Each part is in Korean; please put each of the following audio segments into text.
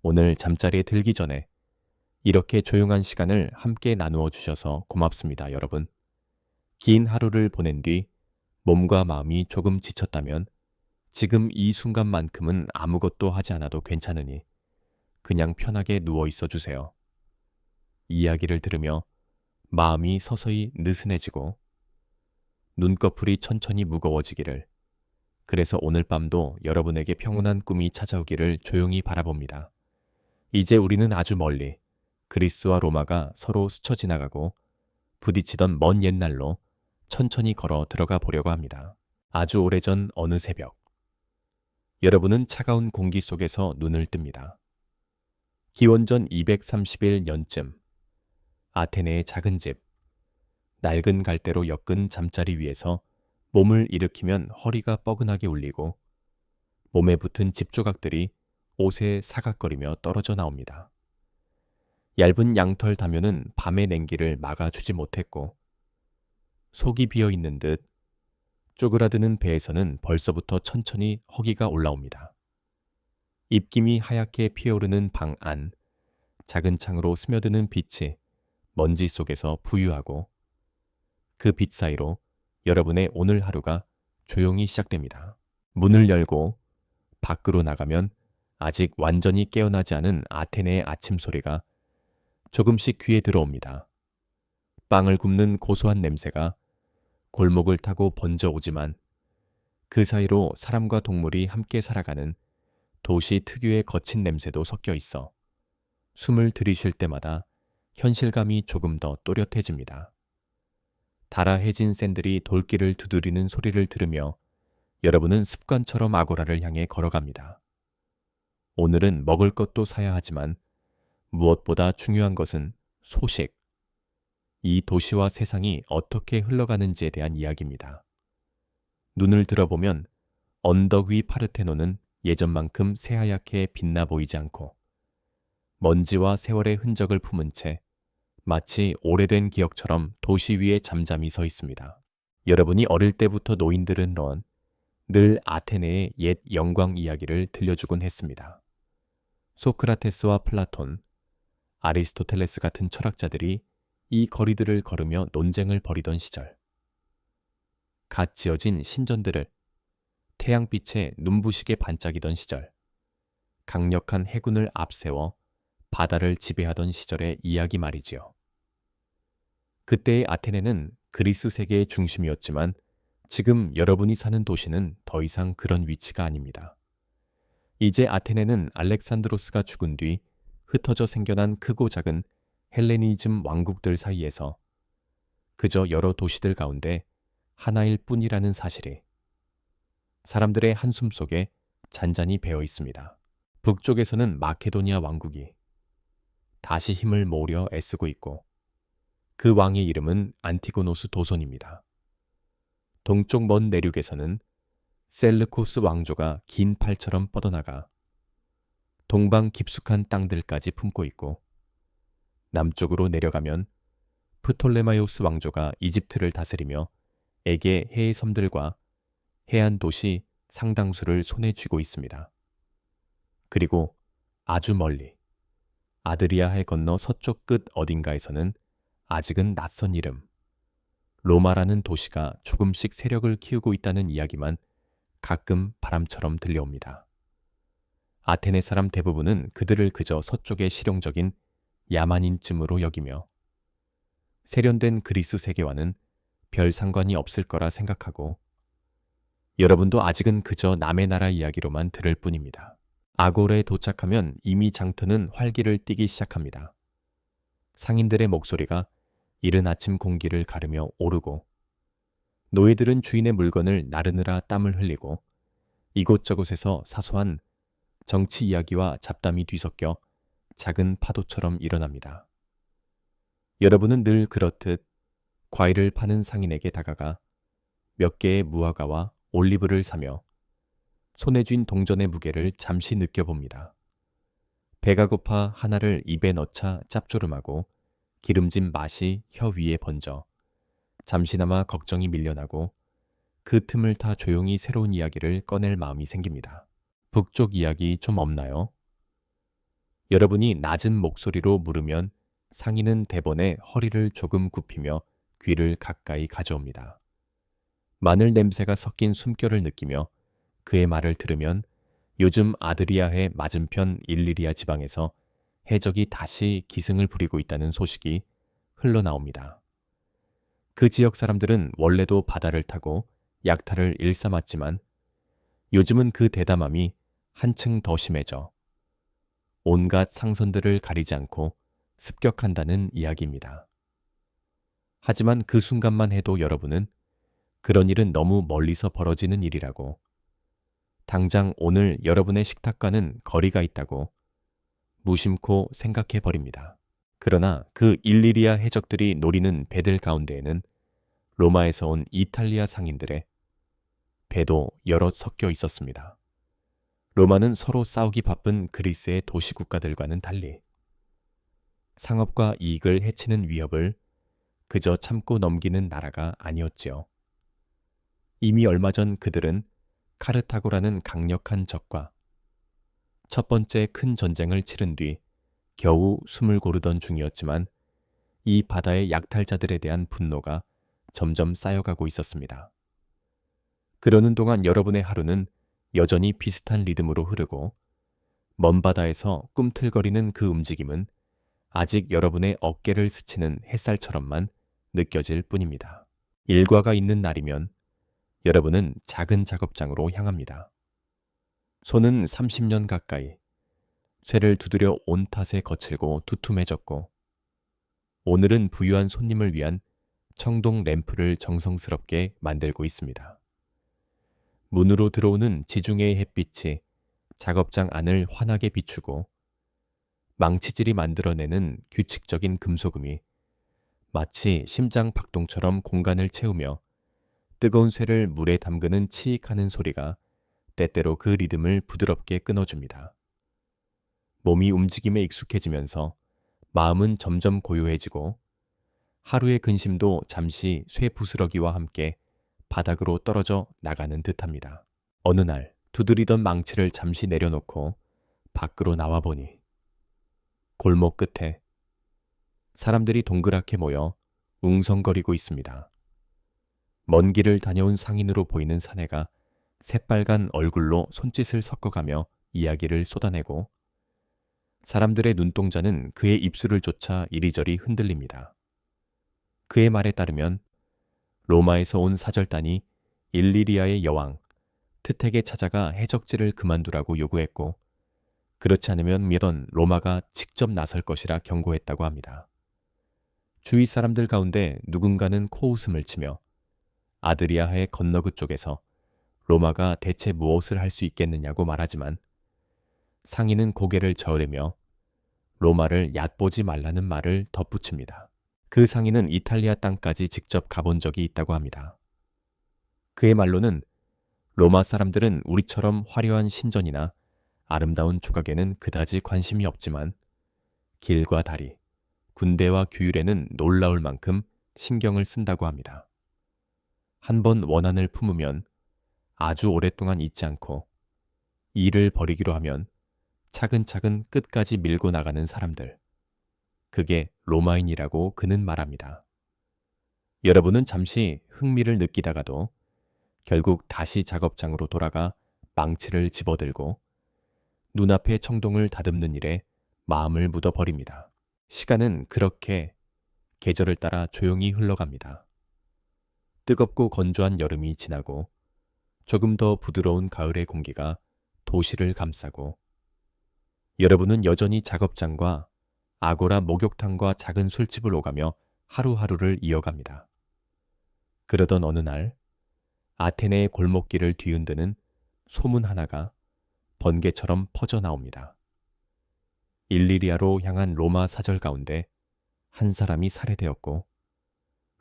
오늘 잠자리에 들기 전에 이렇게 조용한 시간을 함께 나누어 주셔서 고맙습니다, 여러분. 긴 하루를 보낸 뒤 몸과 마음이 조금 지쳤다면 지금 이 순간만큼은 아무것도 하지 않아도 괜찮으니 그냥 편하게 누워 있어 주세요. 이야기를 들으며 마음이 서서히 느슨해지고 눈꺼풀이 천천히 무거워지기를, 그래서 오늘 밤도 여러분에게 평온한 꿈이 찾아오기를 조용히 바라봅니다. 이제 우리는 아주 멀리 그리스와 로마가 서로 스쳐 지나가고 부딪히던 먼 옛날로 천천히 걸어 들어가 보려고 합니다. 아주 오래전 어느 새벽, 여러분은 차가운 공기 속에서 눈을 뜹니다. 기원전 231년쯤 아테네의 작은 집, 낡은 갈대로 엮은 잠자리 위에서 몸을 일으키면 허리가 뻐근하게 울리고 몸에 붙은 집 조각들이 옷에 사각거리며 떨어져 나옵니다. 얇은 양털 다면은 밤의 냉기를 막아주지 못했고 속이 비어있는 듯 쪼그라드는 배에서는 벌써부터 천천히 허기가 올라옵니다. 입김이 하얗게 피어오르는 방 안, 작은 창으로 스며드는 빛이 먼지 속에서 부유하고 그 빛 사이로 여러분의 오늘 하루가 조용히 시작됩니다. 문을 열고 밖으로 나가면 아직 완전히 깨어나지 않은 아테네의 아침 소리가 조금씩 귀에 들어옵니다. 빵을 굽는 고소한 냄새가 골목을 타고 번져오지만 그 사이로 사람과 동물이 함께 살아가는 도시 특유의 거친 냄새도 섞여 있어 숨을 들이쉴 때마다 현실감이 조금 더 또렷해집니다. 달아해진 샌들이 돌길을 두드리는 소리를 들으며 여러분은 습관처럼 아고라를 향해 걸어갑니다. 오늘은 먹을 것도 사야 하지만 무엇보다 중요한 것은 소식, 이 도시와 세상이 어떻게 흘러가는지에 대한 이야기입니다. 눈을 들어보면 언덕 위 파르테논은 예전만큼 새하얗게 빛나 보이지 않고 먼지와 세월의 흔적을 품은 채 마치 오래된 기억처럼 도시 위에 잠잠히 서 있습니다. 여러분이 어릴 때부터 노인들은 늘 아테네의 옛 영광 이야기를 들려주곤 했습니다. 소크라테스와 플라톤, 아리스토텔레스 같은 철학자들이 이 거리들을 걸으며 논쟁을 벌이던 시절, 갓 지어진 신전들을 태양빛에 눈부시게 반짝이던 시절, 강력한 해군을 앞세워 바다를 지배하던 시절의 이야기 말이지요. 그때의 아테네는 그리스 세계의 중심이었지만 지금 여러분이 사는 도시는 더 이상 그런 위치가 아닙니다. 이제 아테네는 알렉산드로스가 죽은 뒤 흩어져 생겨난 크고 작은 헬레니즘 왕국들 사이에서 그저 여러 도시들 가운데 하나일 뿐이라는 사실이 사람들의 한숨 속에 잔잔히 배어 있습니다. 북쪽에서는 마케도니아 왕국이 다시 힘을 모으려 애쓰고 있고 그 왕의 이름은 안티고노스 도손입니다. 동쪽 먼 내륙에서는 셀르코스 왕조가 긴 팔처럼 뻗어나가 동방 깊숙한 땅들까지 품고 있고 남쪽으로 내려가면 프톨레마이오스 왕조가 이집트를 다스리며 에게 해의 섬들과 해안 도시 상당수를 손에 쥐고 있습니다. 그리고 아주 멀리 아드리아해 건너 서쪽 끝 어딘가에서는 아직은 낯선 이름, 로마라는 도시가 조금씩 세력을 키우고 있다는 이야기만 가끔 바람처럼 들려옵니다. 아테네 사람 대부분은 그들을 그저 서쪽의 실용적인 야만인쯤으로 여기며 세련된 그리스 세계와는 별 상관이 없을 거라 생각하고 여러분도 아직은 그저 남의 나라 이야기로만 들을 뿐입니다. 아고레에 도착하면 이미 장터는 활기를 띠기 시작합니다. 상인들의 목소리가 이른 아침 공기를 가르며 오르고 노예들은 주인의 물건을 나르느라 땀을 흘리고 이곳저곳에서 사소한 정치 이야기와 잡담이 뒤섞여 작은 파도처럼 일어납니다. 여러분은 늘 그렇듯 과일을 파는 상인에게 다가가 몇 개의 무화과와 올리브를 사며 손에 쥔 동전의 무게를 잠시 느껴봅니다. 배가 고파 하나를 입에 넣자 짭조름하고 기름진 맛이 혀 위에 번져 잠시나마 걱정이 밀려나고 그 틈을 타 조용히 새로운 이야기를 꺼낼 마음이 생깁니다. 북쪽 이야기 좀 없나요? 여러분이 낮은 목소리로 물으면 상인은 대번에 허리를 조금 굽히며 귀를 가까이 가져옵니다. 마늘 냄새가 섞인 숨결을 느끼며 그의 말을 들으면 요즘 아드리아해 맞은편 일리리아 지방에서 해적이 다시 기승을 부리고 있다는 소식이 흘러나옵니다. 그 지역 사람들은 원래도 바다를 타고 약탈을 일삼았지만 요즘은 그 대담함이 한층 더 심해져 온갖 상선들을 가리지 않고 습격한다는 이야기입니다. 하지만 그 순간만 해도 여러분은 그런 일은 너무 멀리서 벌어지는 일이라고, 당장 오늘 여러분의 식탁과는 거리가 있다고 무심코 생각해 버립니다. 그러나 그 일리리아 해적들이 노리는 배들 가운데에는 로마에서 온 이탈리아 상인들의 배도 여럿 섞여 있었습니다. 로마는 서로 싸우기 바쁜 그리스의 도시 국가들과는 달리 상업과 이익을 해치는 위협을 그저 참고 넘기는 나라가 아니었지요. 이미 얼마 전 그들은 카르타고라는 강력한 적과 첫 번째 큰 전쟁을 치른 뒤 겨우 숨을 고르던 중이었지만 이 바다의 약탈자들에 대한 분노가 점점 쌓여가고 있었습니다. 그러는 동안 여러분의 하루는 여전히 비슷한 리듬으로 흐르고 먼 바다에서 꿈틀거리는 그 움직임은 아직 여러분의 어깨를 스치는 햇살처럼만 느껴질 뿐입니다. 일과가 있는 날이면 여러분은 작은 작업장으로 향합니다. 손은 30년 가까이 쇠를 두드려 온 탓에 거칠고 두툼해졌고 오늘은 부유한 손님을 위한 청동 램프를 정성스럽게 만들고 있습니다. 문으로 들어오는 지중해의 햇빛이 작업장 안을 환하게 비추고 망치질이 만들어내는 규칙적인 금소금이 마치 심장 박동처럼 공간을 채우며 뜨거운 쇠를 물에 담그는 치익하는 소리가 때때로 그 리듬을 부드럽게 끊어줍니다. 몸이 움직임에 익숙해지면서 마음은 점점 고요해지고 하루의 근심도 잠시 쇠 부스러기와 함께 바닥으로 떨어져 나가는 듯합니다. 어느 날 두드리던 망치를 잠시 내려놓고 밖으로 나와보니 골목 끝에 사람들이 동그랗게 모여 웅성거리고 있습니다. 먼 길을 다녀온 상인으로 보이는 사내가 새빨간 얼굴로 손짓을 섞어가며 이야기를 쏟아내고 사람들의 눈동자는 그의 입술을 쫓아 이리저리 흔들립니다. 그의 말에 따르면 로마에서 온 사절단이 일리리아의 여왕 트텍에 찾아가 해적질을 그만두라고 요구했고 그렇지 않으면 미던 로마가 직접 나설 것이라 경고했다고 합니다. 주위 사람들 가운데 누군가는 코웃음을 치며 아드리아해 건너 그쪽에서 로마가 대체 무엇을 할 수 있겠느냐고 말하지만 상인은 고개를 저으려며 로마를 얕보지 말라는 말을 덧붙입니다. 그 상인은 이탈리아 땅까지 직접 가본 적이 있다고 합니다. 그의 말로는 로마 사람들은 우리처럼 화려한 신전이나 아름다운 조각에는 그다지 관심이 없지만 길과 다리, 군대와 규율에는 놀라울 만큼 신경을 쓴다고 합니다. 한번 원한을 품으면 아주 오랫동안 잊지 않고 일을 벌이기로 하면 차근차근 끝까지 밀고 나가는 사람들. 그게 로마인이라고 그는 말합니다. 여러분은 잠시 흥미를 느끼다가도 결국 다시 작업장으로 돌아가 망치를 집어들고 눈앞의 청동을 다듬는 일에 마음을 묻어버립니다. 시간은 그렇게 계절을 따라 조용히 흘러갑니다. 뜨겁고 건조한 여름이 지나고 조금 더 부드러운 가을의 공기가 도시를 감싸고 여러분은 여전히 작업장과 아고라 목욕탕과 작은 술집을 오가며 하루하루를 이어갑니다. 그러던 어느 날 아테네의 골목길을 뒤흔드는 소문 하나가 번개처럼 퍼져나옵니다. 일리리아로 향한 로마 사절 가운데 한 사람이 살해되었고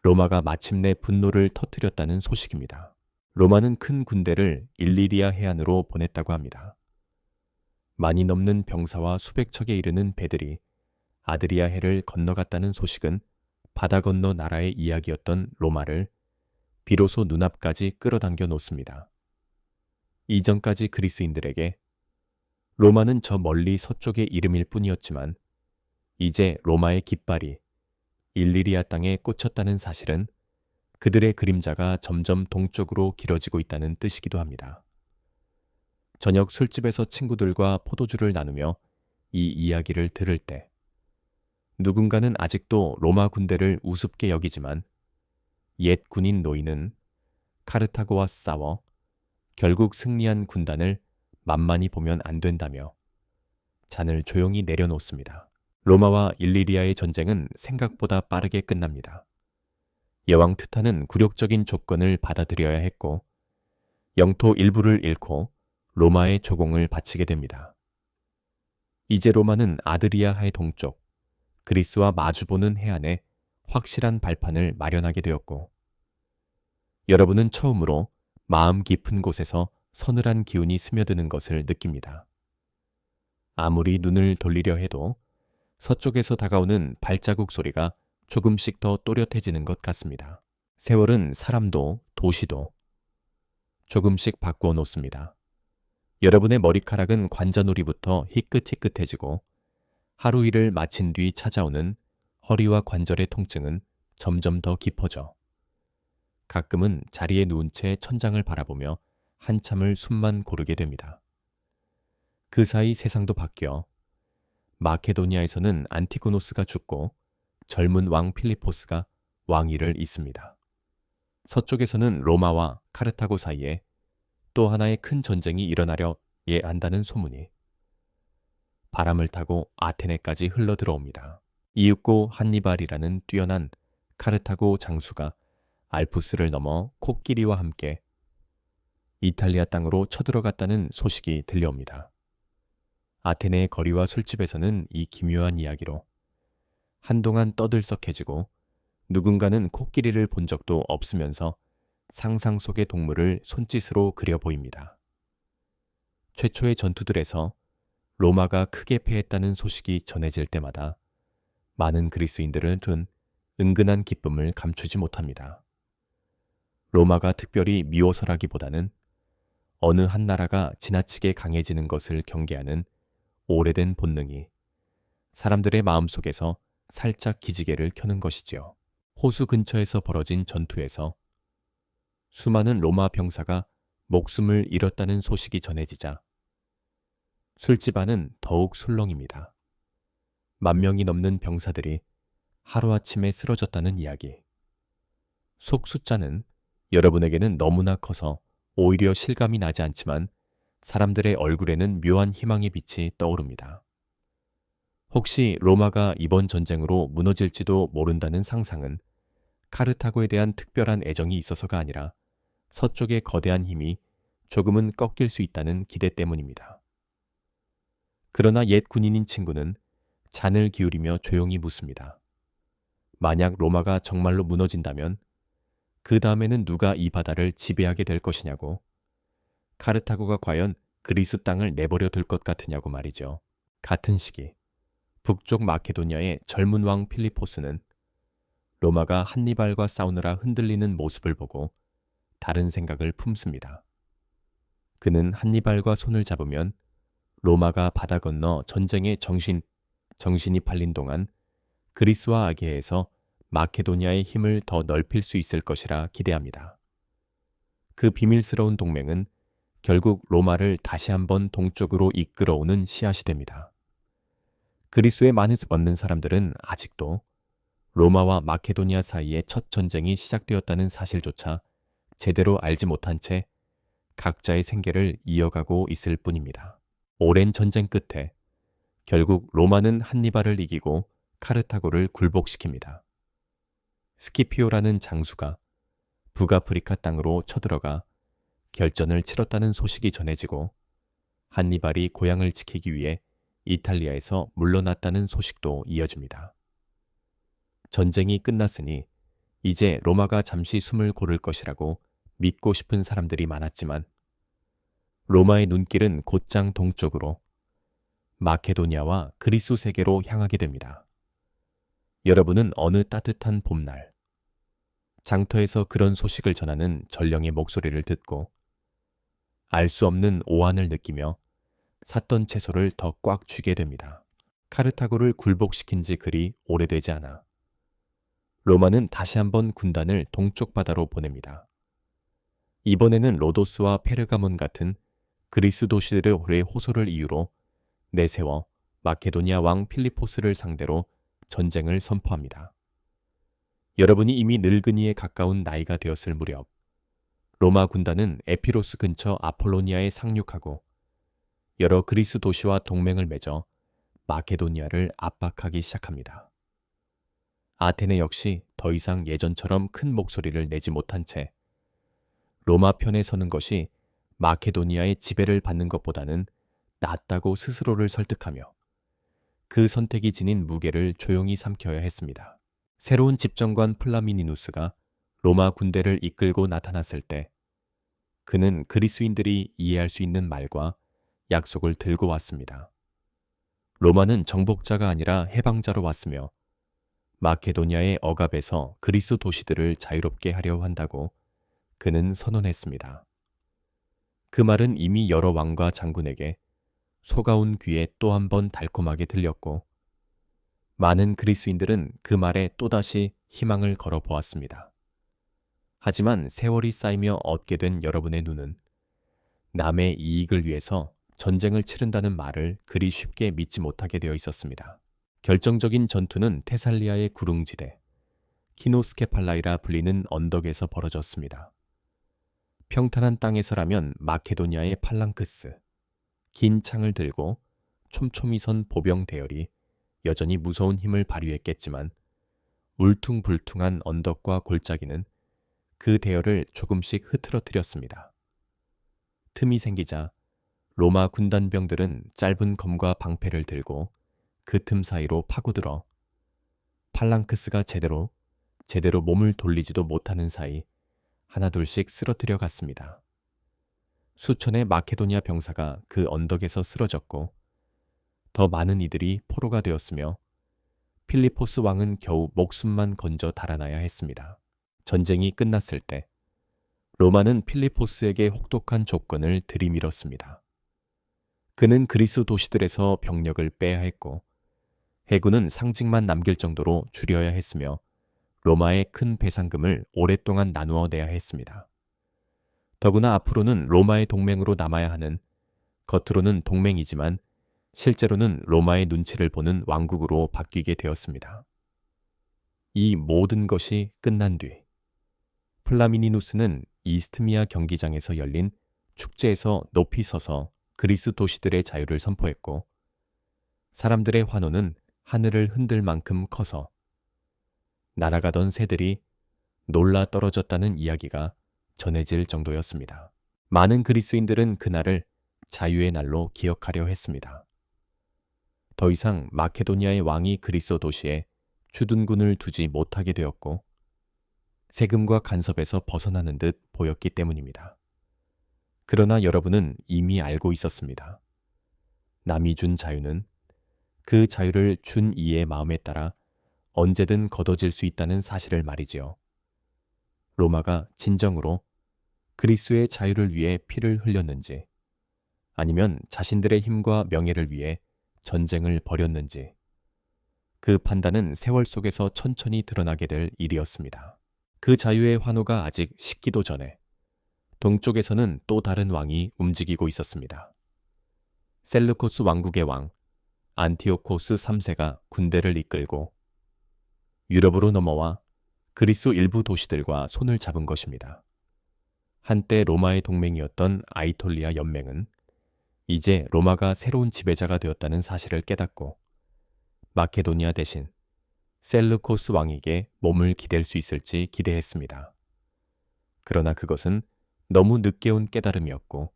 로마가 마침내 분노를 터뜨렸다는 소식입니다. 로마는 큰 군대를 일리리아 해안으로 보냈다고 합니다. 많이 넘는 병사와 수백 척에 이르는 배들이 아드리아해를 건너갔다는 소식은 바다 건너 나라의 이야기였던 로마를 비로소 눈앞까지 끌어당겨 놓습니다. 이전까지 그리스인들에게 로마는 저 멀리 서쪽의 이름일 뿐이었지만 이제 로마의 깃발이 일리리아 땅에 꽂혔다는 사실은 그들의 그림자가 점점 동쪽으로 길어지고 있다는 뜻이기도 합니다. 저녁 술집에서 친구들과 포도주를 나누며 이 이야기를 들을 때 누군가는 아직도 로마 군대를 우습게 여기지만 옛 군인 노인은 카르타고와 싸워 결국 승리한 군단을 만만히 보면 안 된다며 잔을 조용히 내려놓습니다. 로마와 일리리아의 전쟁은 생각보다 빠르게 끝납니다. 여왕 트타는 굴욕적인 조건을 받아들여야 했고 영토 일부를 잃고 로마의 조공을 바치게 됩니다. 이제 로마는 아드리아해 동쪽, 그리스와 마주보는 해안에 확실한 발판을 마련하게 되었고 여러분은 처음으로 마음 깊은 곳에서 서늘한 기운이 스며드는 것을 느낍니다. 아무리 눈을 돌리려 해도 서쪽에서 다가오는 발자국 소리가 조금씩 더 또렷해지는 것 같습니다. 세월은 사람도 도시도 조금씩 바꾸어 놓습니다. 여러분의 머리카락은 관자놀이부터 희끗희끗해지고 하루 일을 마친 뒤 찾아오는 허리와 관절의 통증은 점점 더 깊어져 가끔은 자리에 누운 채 천장을 바라보며 한참을 숨만 고르게 됩니다. 그 사이 세상도 바뀌어 마케도니아에서는 안티고노스가 죽고 젊은 왕 필리포스가 왕위를 잇습니다. 서쪽에서는 로마와 카르타고 사이에 또 하나의 큰 전쟁이 일어나려 한다는 소문이 바람을 타고 아테네까지 흘러 들어옵니다. 이윽고 한니발이라는 뛰어난 카르타고 장수가 알프스를 넘어 코끼리와 함께 이탈리아 땅으로 쳐들어갔다는 소식이 들려옵니다. 아테네의 거리와 술집에서는 이 기묘한 이야기로 한동안 떠들썩해지고 누군가는 코끼리를 본 적도 없으면서 상상 속의 동물을 손짓으로 그려 보입니다. 최초의 전투들에서 로마가 크게 패했다는 소식이 전해질 때마다 많은 그리스인들은 은근한 기쁨을 감추지 못합니다. 로마가 특별히 미워서라기보다는 어느 한 나라가 지나치게 강해지는 것을 경계하는 오래된 본능이 사람들의 마음속에서 살짝 기지개를 켜는 것이지요. 호수 근처에서 벌어진 전투에서 수많은 로마 병사가 목숨을 잃었다는 소식이 전해지자 술집 안은 더욱 술렁입니다. 10,000명이 넘는 병사들이 하루아침에 쓰러졌다는 이야기. 속 숫자는 여러분에게는 너무나 커서 오히려 실감이 나지 않지만 사람들의 얼굴에는 묘한 희망의 빛이 떠오릅니다. 혹시 로마가 이번 전쟁으로 무너질지도 모른다는 상상은 카르타고에 대한 특별한 애정이 있어서가 아니라 서쪽의 거대한 힘이 조금은 꺾일 수 있다는 기대 때문입니다. 그러나 옛 군인인 친구는 잔을 기울이며 조용히 묻습니다. 만약 로마가 정말로 무너진다면 그 다음에는 누가 이 바다를 지배하게 될 것이냐고, 카르타고가 과연 그리스 땅을 내버려 둘 것 같으냐고 말이죠. 같은 시기 북쪽 마케도니아의 젊은 왕 필리포스는 로마가 한니발과 싸우느라 흔들리는 모습을 보고 다른 생각을 품습니다. 그는 한니발과 손을 잡으면 로마가 바다 건너 전쟁에 정신이 팔린 동안 그리스와 아게에서 마케도니아의 힘을 더 넓힐 수 있을 것이라 기대합니다. 그 비밀스러운 동맹은 결국 로마를 다시 한번 동쪽으로 이끌어오는 씨앗이 됩니다. 그리스에 많은 사람들은 아직도 로마와 마케도니아 사이의 첫 전쟁이 시작되었다는 사실조차 제대로 알지 못한 채 각자의 생계를 이어가고 있을 뿐입니다. 오랜 전쟁 끝에 결국 로마는 한니발을 이기고 카르타고를 굴복시킵니다. 스키피오라는 장수가 북아프리카 땅으로 쳐들어가 결전을 치렀다는 소식이 전해지고 한니발이 고향을 지키기 위해 이탈리아에서 물러났다는 소식도 이어집니다. 전쟁이 끝났으니 이제 로마가 잠시 숨을 고를 것이라고 믿고 싶은 사람들이 많았지만 로마의 눈길은 곧장 동쪽으로 마케도니아와 그리스 세계로 향하게 됩니다. 여러분은 어느 따뜻한 봄날 장터에서 그런 소식을 전하는 전령의 목소리를 듣고 알 수 없는 오한을 느끼며 샀던 채소를 더 꽉 쥐게 됩니다. 카르타고를 굴복시킨 지 그리 오래되지 않아 로마는 다시 한번 군단을 동쪽 바다로 보냅니다. 이번에는 로도스와 페르가몬 같은 그리스 도시들의 호소를 이유로 내세워 마케도니아 왕 필리포스를 상대로 전쟁을 선포합니다. 여러분이 이미 늙은이에 가까운 나이가 되었을 무렵 로마 군단은 에피로스 근처 아폴로니아에 상륙하고 여러 그리스 도시와 동맹을 맺어 마케도니아를 압박하기 시작합니다. 아테네 역시 더 이상 예전처럼 큰 목소리를 내지 못한 채 로마 편에 서는 것이 마케도니아의 지배를 받는 것보다는 낫다고 스스로를 설득하며 그 선택이 지닌 무게를 조용히 삼켜야 했습니다. 새로운 집정관 플라미니누스가 로마 군대를 이끌고 나타났을 때 그는 그리스인들이 이해할 수 있는 말과 약속을 들고 왔습니다. 로마는 정복자가 아니라 해방자로 왔으며 마케도니아의 억압에서 그리스 도시들을 자유롭게 하려 한다고 그는 선언했습니다. 그 말은 이미 여러 왕과 장군에게 속아온 귀에 또 한 번 달콤하게 들렸고 많은 그리스인들은 그 말에 또다시 희망을 걸어보았습니다. 하지만 세월이 쌓이며 얻게 된 여러분의 눈은 남의 이익을 위해서 전쟁을 치른다는 말을 그리 쉽게 믿지 못하게 되어 있었습니다. 결정적인 전투는 테살리아의 구릉지대, 키노스케팔라이라 불리는 언덕에서 벌어졌습니다. 평탄한 땅에서라면 마케도니아의 팔랑크스, 긴 창을 들고 촘촘히 선 보병 대열이 여전히 무서운 힘을 발휘했겠지만 울퉁불퉁한 언덕과 골짜기는 그 대열을 조금씩 흐트러뜨렸습니다. 틈이 생기자 로마 군단병들은 짧은 검과 방패를 들고 그 틈 사이로 파고들어 팔랑크스가 제대로 몸을 돌리지도 못하는 사이 하나둘씩 쓰러뜨려 갔습니다. 수천의 마케도니아 병사가 그 언덕에서 쓰러졌고 더 많은 이들이 포로가 되었으며 필리포스 왕은 겨우 목숨만 건져 달아나야 했습니다. 전쟁이 끝났을 때 로마는 필리포스에게 혹독한 조건을 들이밀었습니다. 그는 그리스 도시들에서 병력을 빼야 했고 해군은 상징만 남길 정도로 줄여야 했으며 로마의 큰 배상금을 오랫동안 나누어 내야 했습니다. 더구나 앞으로는 로마의 동맹으로 남아야 하는 겉으로는 동맹이지만 실제로는 로마의 눈치를 보는 왕국으로 바뀌게 되었습니다. 이 모든 것이 끝난 뒤 플라미니누스는 이스트미아 경기장에서 열린 축제에서 높이 서서 그리스 도시들의 자유를 선포했고 사람들의 환호는 하늘을 흔들 만큼 커서 날아가던 새들이 놀라 떨어졌다는 이야기가 전해질 정도였습니다. 많은 그리스인들은 그날을 자유의 날로 기억하려 했습니다. 더 이상 마케도니아의 왕이 그리스 도시에 주둔군을 두지 못하게 되었고 세금과 간섭에서 벗어나는 듯 보였기 때문입니다. 그러나 여러분은 이미 알고 있었습니다. 남이 준 자유는 그 자유를 준 이의 마음에 따라 언제든 걷어질 수 있다는 사실을 말이지요. 로마가 진정으로 그리스의 자유를 위해 피를 흘렸는지 아니면 자신들의 힘과 명예를 위해 전쟁을 벌였는지 그 판단은 세월 속에서 천천히 드러나게 될 일이었습니다. 그 자유의 환호가 아직 식기도 전에 동쪽에서는 또 다른 왕이 움직이고 있었습니다. 셀루코스 왕국의 왕 안티오코스 3세가 군대를 이끌고 유럽으로 넘어와 그리스 일부 도시들과 손을 잡은 것입니다. 한때 로마의 동맹이었던 아이톨리아 연맹은 이제 로마가 새로운 지배자가 되었다는 사실을 깨닫고 마케도니아 대신 셀루코스 왕에게 몸을 기댈 수 있을지 기대했습니다. 그러나 그것은 너무 늦게 온 깨달음이었고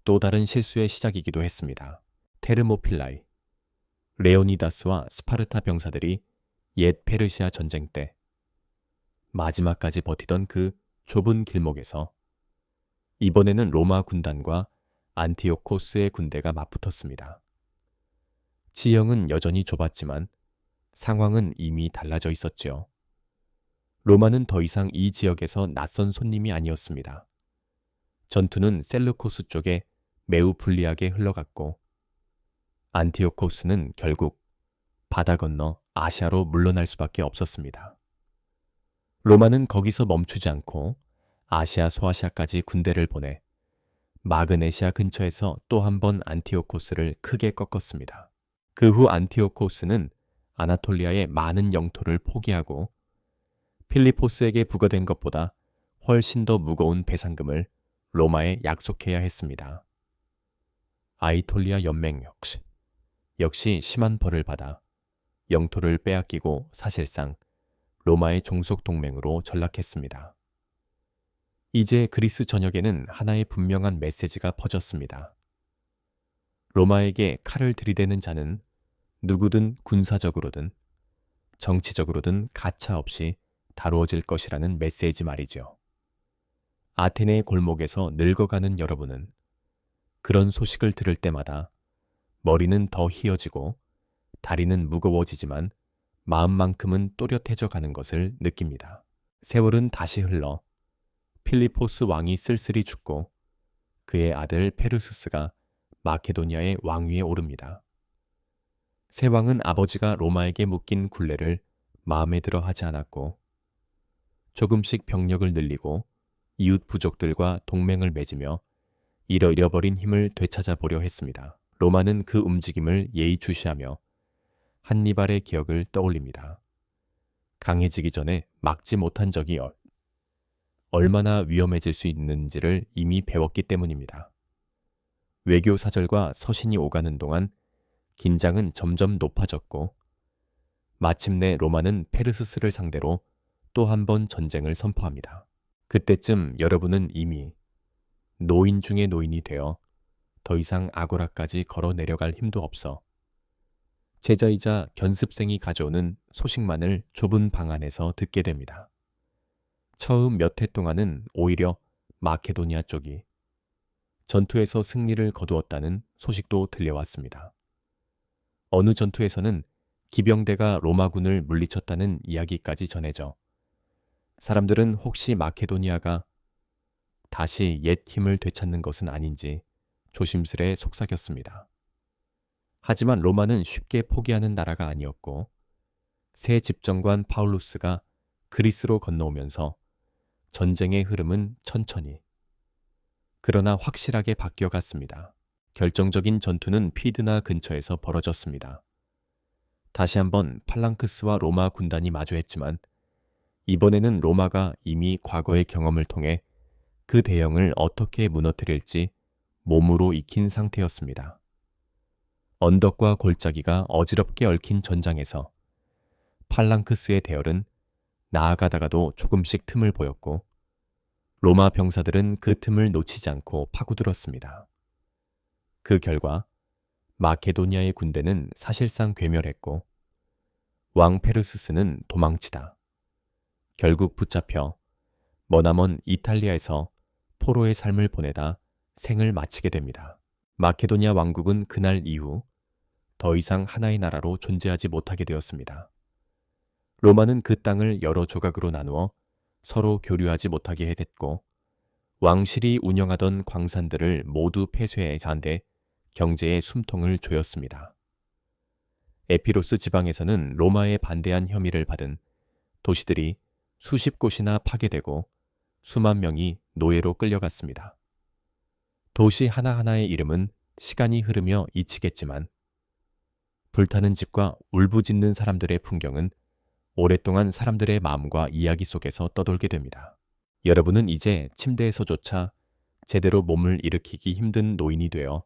또 다른 실수의 시작이기도 했습니다. 테르모필라이, 레오니다스와 스파르타 병사들이 옛 페르시아 전쟁 때 마지막까지 버티던 그 좁은 길목에서 이번에는 로마 군단과 안티오코스의 군대가 맞붙었습니다. 지형은 여전히 좁았지만 상황은 이미 달라져 있었지요. 로마는 더 이상 이 지역에서 낯선 손님이 아니었습니다. 전투는 셀루코스 쪽에 매우 불리하게 흘러갔고 안티오코스는 결국 바다 건너 아시아로 물러날 수밖에 없었습니다. 로마는 거기서 멈추지 않고 아시아 소아시아까지 군대를 보내 마그네시아 근처에서 또 한 번 안티오코스를 크게 꺾었습니다. 그 후 안티오코스는 아나톨리아의 많은 영토를 포기하고 필리포스에게 부과된 것보다 훨씬 더 무거운 배상금을 로마에 약속해야 했습니다. 아이톨리아 연맹 역시 심한 벌을 받아 영토를 빼앗기고 사실상 로마의 종속 동맹으로 전락했습니다. 이제 그리스 전역에는 하나의 분명한 메시지가 퍼졌습니다. 로마에게 칼을 들이대는 자는 누구든 군사적으로든 정치적으로든 가차없이 다루어질 것이라는 메시지 말이죠. 아테네의 골목에서 늙어가는 여러분은 그런 소식을 들을 때마다 머리는 더 희어지고 다리는 무거워지지만 마음만큼은 또렷해져 가는 것을 느낍니다. 세월은 다시 흘러 필리포스 왕이 쓸쓸히 죽고 그의 아들 페르수스가 마케도니아의 왕위에 오릅니다. 새 왕은 아버지가 로마에게 묶인 굴레를 마음에 들어 하지 않았고 조금씩 병력을 늘리고 이웃 부족들과 동맹을 맺으며 잃어버린 힘을 되찾아보려 했습니다. 로마는 그 움직임을 예의주시하며 한니발의 기억을 떠올립니다. 강해지기 전에 막지 못한 적이 얼마나 위험해질 수 있는지를 이미 배웠기 때문입니다. 외교 사절과 서신이 오가는 동안 긴장은 점점 높아졌고 마침내 로마는 페르수스를 상대로 또 한 번 전쟁을 선포합니다. 그때쯤 여러분은 이미 노인 중의 노인이 되어 더 이상 아고라까지 걸어 내려갈 힘도 없어 제자이자 견습생이 가져오는 소식만을 좁은 방 안에서 듣게 됩니다. 처음 몇 해 동안은 오히려 마케도니아 쪽이 전투에서 승리를 거두었다는 소식도 들려왔습니다. 어느 전투에서는 기병대가 로마군을 물리쳤다는 이야기까지 전해져 사람들은 혹시 마케도니아가 다시 옛 힘을 되찾는 것은 아닌지 조심스레 속삭였습니다. 하지만 로마는 쉽게 포기하는 나라가 아니었고 새 집정관 파울루스가 그리스로 건너오면서 전쟁의 흐름은 천천히 그러나 확실하게 바뀌어갔습니다. 결정적인 전투는 피드나 근처에서 벌어졌습니다. 다시 한번 팔랑크스와 로마 군단이 마주했지만 이번에는 로마가 이미 과거의 경험을 통해 그 대형을 어떻게 무너뜨릴지 몸으로 익힌 상태였습니다. 언덕과 골짜기가 어지럽게 얽힌 전장에서 팔랑크스의 대열은 나아가다가도 조금씩 틈을 보였고 로마 병사들은 그 틈을 놓치지 않고 파고들었습니다. 그 결과 마케도니아의 군대는 사실상 괴멸했고 왕 페르수스는 도망치다 결국 붙잡혀 머나먼 이탈리아에서 포로의 삶을 보내다 생을 마치게 됩니다. 마케도니아 왕국은 그날 이후 더 이상 하나의 나라로 존재하지 못하게 되었습니다. 로마는 그 땅을 여러 조각으로 나누어 서로 교류하지 못하게 해댔고 왕실이 운영하던 광산들을 모두 폐쇄해 잔대 경제의 숨통을 조였습니다. 에피로스 지방에서는 로마에 반대한 혐의를 받은 도시들이 수십 곳이나 파괴되고 수만 명이 노예로 끌려갔습니다. 도시 하나하나의 이름은 시간이 흐르며 잊히겠지만 불타는 집과 울부짖는 사람들의 풍경은 오랫동안 사람들의 마음과 이야기 속에서 떠돌게 됩니다. 여러분은 이제 침대에서조차 제대로 몸을 일으키기 힘든 노인이 되어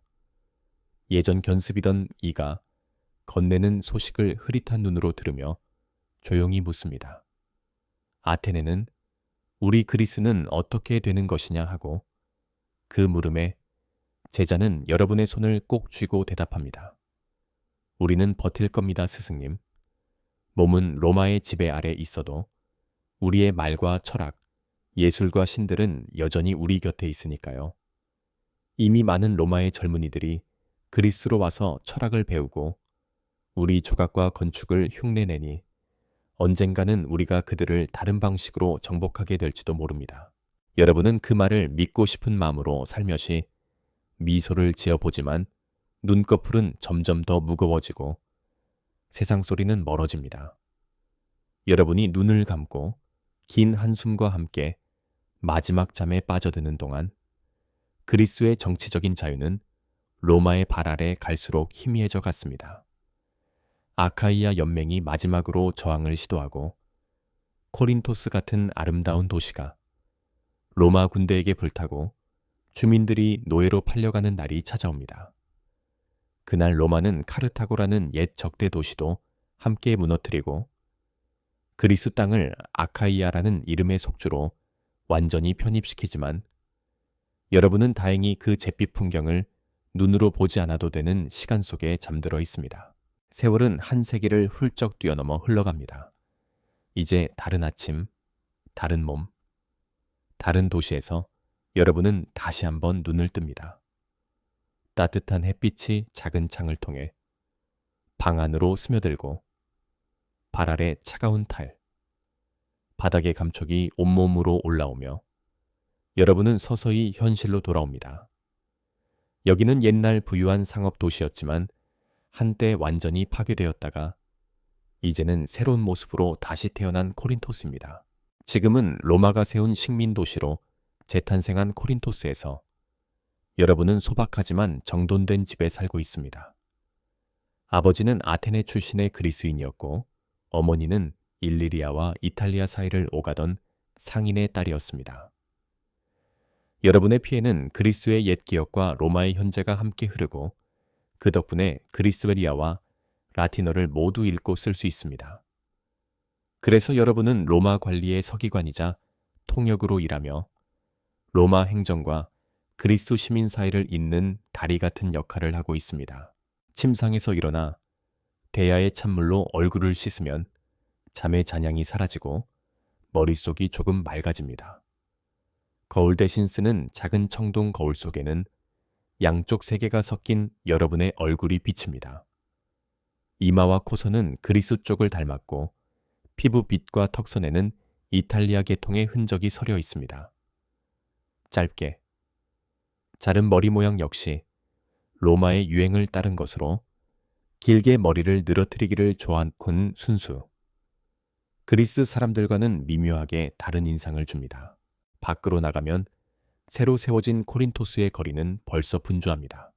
예전 견습이던 이가 건네는 소식을 흐릿한 눈으로 들으며 조용히 묻습니다. 아테네는 우리 그리스는 어떻게 되는 것이냐 하고 그 물음에 제자는 여러분의 손을 꼭 쥐고 대답합니다. 우리는 버틸 겁니다, 스승님. 몸은 로마의 지배 아래 있어도 우리의 말과 철학, 예술과 신들은 여전히 우리 곁에 있으니까요. 이미 많은 로마의 젊은이들이 그리스로 와서 철학을 배우고 우리 조각과 건축을 흉내내니 언젠가는 우리가 그들을 다른 방식으로 정복하게 될지도 모릅니다. 여러분은 그 말을 믿고 싶은 마음으로 살며시 미소를 지어보지만 눈꺼풀은 점점 더 무거워지고 세상 소리는 멀어집니다. 여러분이 눈을 감고 긴 한숨과 함께 마지막 잠에 빠져드는 동안 그리스의 정치적인 자유는 로마의 발 아래 갈수록 희미해져 갔습니다. 아카이아 연맹이 마지막으로 저항을 시도하고 코린토스 같은 아름다운 도시가 로마 군대에게 불타고 주민들이 노예로 팔려가는 날이 찾아옵니다. 그날 로마는 카르타고라는 옛 적대 도시도 함께 무너뜨리고 그리스 땅을 아카이아라는 이름의 속주로 완전히 편입시키지만 여러분은 다행히 그 잿빛 풍경을 눈으로 보지 않아도 되는 시간 속에 잠들어 있습니다. 세월은 한 세기를 훌쩍 뛰어넘어 흘러갑니다. 이제 다른 아침, 다른 몸, 다른 도시에서 여러분은 다시 한번 눈을 뜹니다. 따뜻한 햇빛이 작은 창을 통해 방 안으로 스며들고 발 아래 차가운 타일, 바닥의 감촉이 온몸으로 올라오며 여러분은 서서히 현실로 돌아옵니다. 여기는 옛날 부유한 상업 도시였지만 한때 완전히 파괴되었다가 이제는 새로운 모습으로 다시 태어난 코린토스입니다. 지금은 로마가 세운 식민 도시로 재탄생한 코린토스에서 여러분은 소박하지만 정돈된 집에 살고 있습니다. 아버지는 아테네 출신의 그리스인이었고 어머니는 일리리아와 이탈리아 사이를 오가던 상인의 딸이었습니다. 여러분의 피에는 그리스의 옛 기억과 로마의 현재가 함께 흐르고 그 덕분에 그리스베리아와 라틴어를 모두 읽고 쓸 수 있습니다. 그래서 여러분은 로마 관리의 서기관이자 통역으로 일하며 로마 행정과 그리스 시민 사이를 잇는 다리 같은 역할을 하고 있습니다. 침상에서 일어나 대야의 찬물로 얼굴을 씻으면 잠의 잔향이 사라지고 머릿속이 조금 맑아집니다. 거울 대신 쓰는 작은 청동 거울 속에는 양쪽 세계가 섞인 여러분의 얼굴이 비칩니다. 이마와 코선은 그리스 쪽을 닮았고 피부 빛과 턱선에는 이탈리아 계통의 흔적이 서려 있습니다. 짧게 자른 머리 모양 역시 로마의 유행을 따른 것으로 길게 머리를 늘어뜨리기를 좋아하는 순수. 그리스 사람들과는 미묘하게 다른 인상을 줍니다. 밖으로 나가면 새로 세워진 코린토스의 거리는 벌써 분주합니다.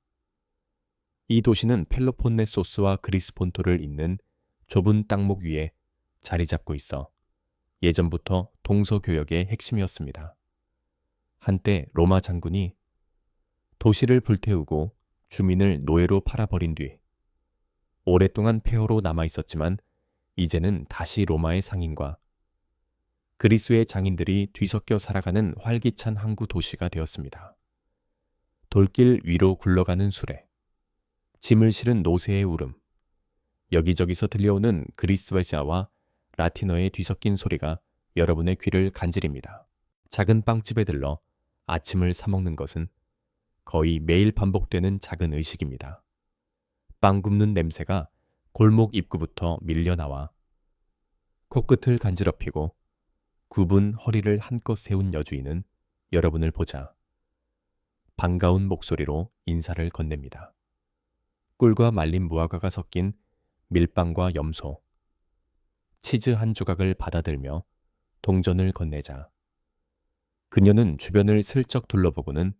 이 도시는 펠로폰네소스와 그리스 본토를 잇는 좁은 땅목 위에 자리 잡고 있어 예전부터 동서교역의 핵심이었습니다. 한때 로마 장군이 도시를 불태우고 주민을 노예로 팔아버린 뒤 오랫동안 폐허로 남아있었지만 이제는 다시 로마의 상인과 그리스의 장인들이 뒤섞여 살아가는 활기찬 항구 도시가 되었습니다. 돌길 위로 굴러가는 수레, 짐을 실은 노새의 울음, 여기저기서 들려오는 그리스어와 라틴어의 뒤섞인 소리가 여러분의 귀를 간지립니다. 작은 빵집에 들러 아침을 사먹는 것은 거의 매일 반복되는 작은 의식입니다. 빵 굽는 냄새가 골목 입구부터 밀려나와 코끝을 간지럽히고 굽은 허리를 한껏 세운 여주인은 여러분을 보자 반가운 목소리로 인사를 건넵니다. 꿀과 말린 무화과가 섞인 밀빵과 염소, 치즈 한 조각을 받아들며 동전을 건네자 그녀는 주변을 슬쩍 둘러보고는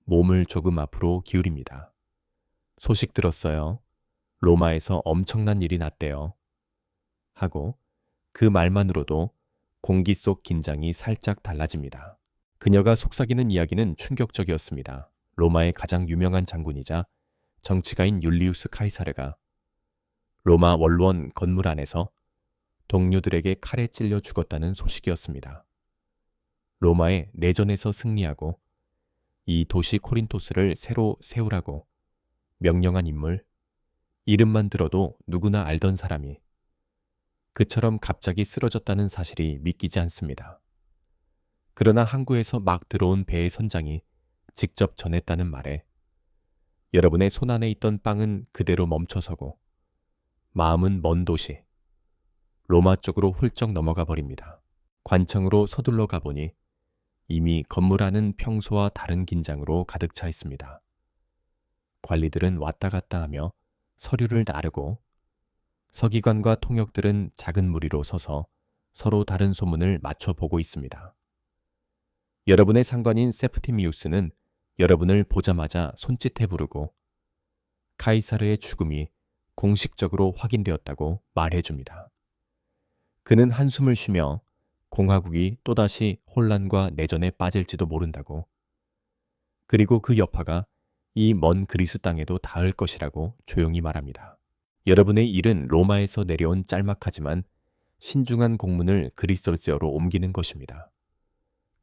몸을 조금 앞으로 기울입니다. 소식 들었어요. 로마에서 엄청난 일이 났대요. 하고 그 말만으로도 공기 속 긴장이 살짝 달라집니다. 그녀가 속삭이는 이야기는 충격적이었습니다. 로마의 가장 유명한 장군이자 정치가인 율리우스 카이사르가 로마 원로원 건물 안에서 동료들에게 칼에 찔려 죽었다는 소식이었습니다. 로마의 내전에서 승리하고 이 도시 코린토스를 새로 세우라고 명령한 인물, 이름만 들어도 누구나 알던 사람이 그처럼 갑자기 쓰러졌다는 사실이 믿기지 않습니다. 그러나 항구에서 막 들어온 배의 선장이 직접 전했다는 말에 여러분의 손안에 있던 빵은 그대로 멈춰서고 마음은 먼 도시, 로마 쪽으로 훌쩍 넘어가 버립니다. 관청으로 서둘러 가보니 이미 건물 안은 평소와 다른 긴장으로 가득 차 있습니다. 관리들은 왔다 갔다 하며 서류를 나르고 서기관과 통역들은 작은 무리로 서서 서로 다른 소문을 맞춰보고 있습니다. 여러분의 상관인 세프티미우스는 여러분을 보자마자 손짓해 부르고 카이사르의 죽음이 공식적으로 확인되었다고 말해줍니다. 그는 한숨을 쉬며 공화국이 또다시 혼란과 내전에 빠질지도 모른다고, 그리고 그 여파가 이 먼 그리스 땅에도 닿을 것이라고 조용히 말합니다. 여러분의 일은 로마에서 내려온 짤막하지만 신중한 공문을 그리스어로 옮기는 것입니다.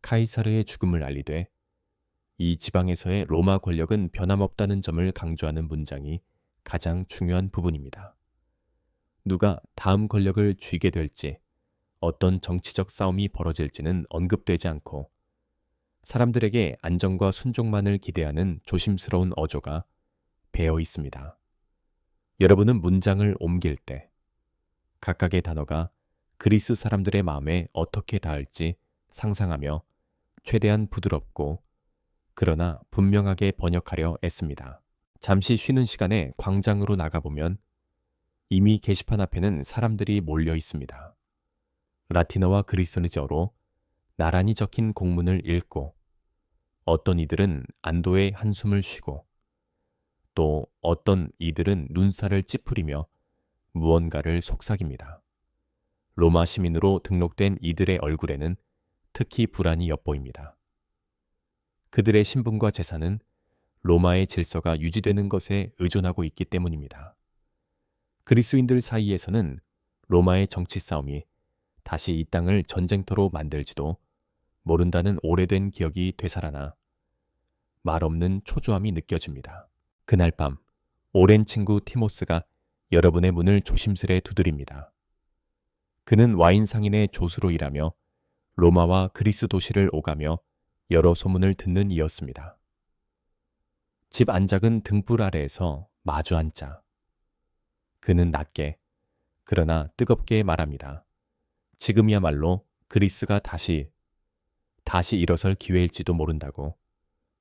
카이사르의 죽음을 알리되 이 지방에서의 로마 권력은 변함없다는 점을 강조하는 문장이 가장 중요한 부분입니다. 누가 다음 권력을 쥐게 될지, 어떤 정치적 싸움이 벌어질지는 언급되지 않고 사람들에게 안정과 순종만을 기대하는 조심스러운 어조가 배어 있습니다. 여러분은 문장을 옮길 때 각각의 단어가 그리스 사람들의 마음에 어떻게 닿을지 상상하며 최대한 부드럽고 그러나 분명하게 번역하려 애씁니다. 잠시 쉬는 시간에 광장으로 나가보면 이미 게시판 앞에는 사람들이 몰려 있습니다. 라틴어와 그리스어로 나란히 적힌 공문을 읽고 어떤 이들은 안도의 한숨을 쉬고 또 어떤 이들은 눈살을 찌푸리며 무언가를 속삭입니다. 로마 시민으로 등록된 이들의 얼굴에는 특히 불안이 엿보입니다. 그들의 신분과 재산은 로마의 질서가 유지되는 것에 의존하고 있기 때문입니다. 그리스인들 사이에서는 로마의 정치 싸움이 다시 이 땅을 전쟁터로 만들지도 모른다는 오래된 기억이 되살아나 말없는 초조함이 느껴집니다. 그날 밤 오랜 친구 티모스가 여러분의 문을 조심스레 두드립니다. 그는 와인 상인의 조수로 일하며 로마와 그리스 도시를 오가며 여러 소문을 듣는 이였습니다. 집 안작은 등불 아래에서 마주 앉자. 그는 낮게 그러나 뜨겁게 말합니다. 지금이야말로 그리스가 다시 일어설 기회일지도 모른다고.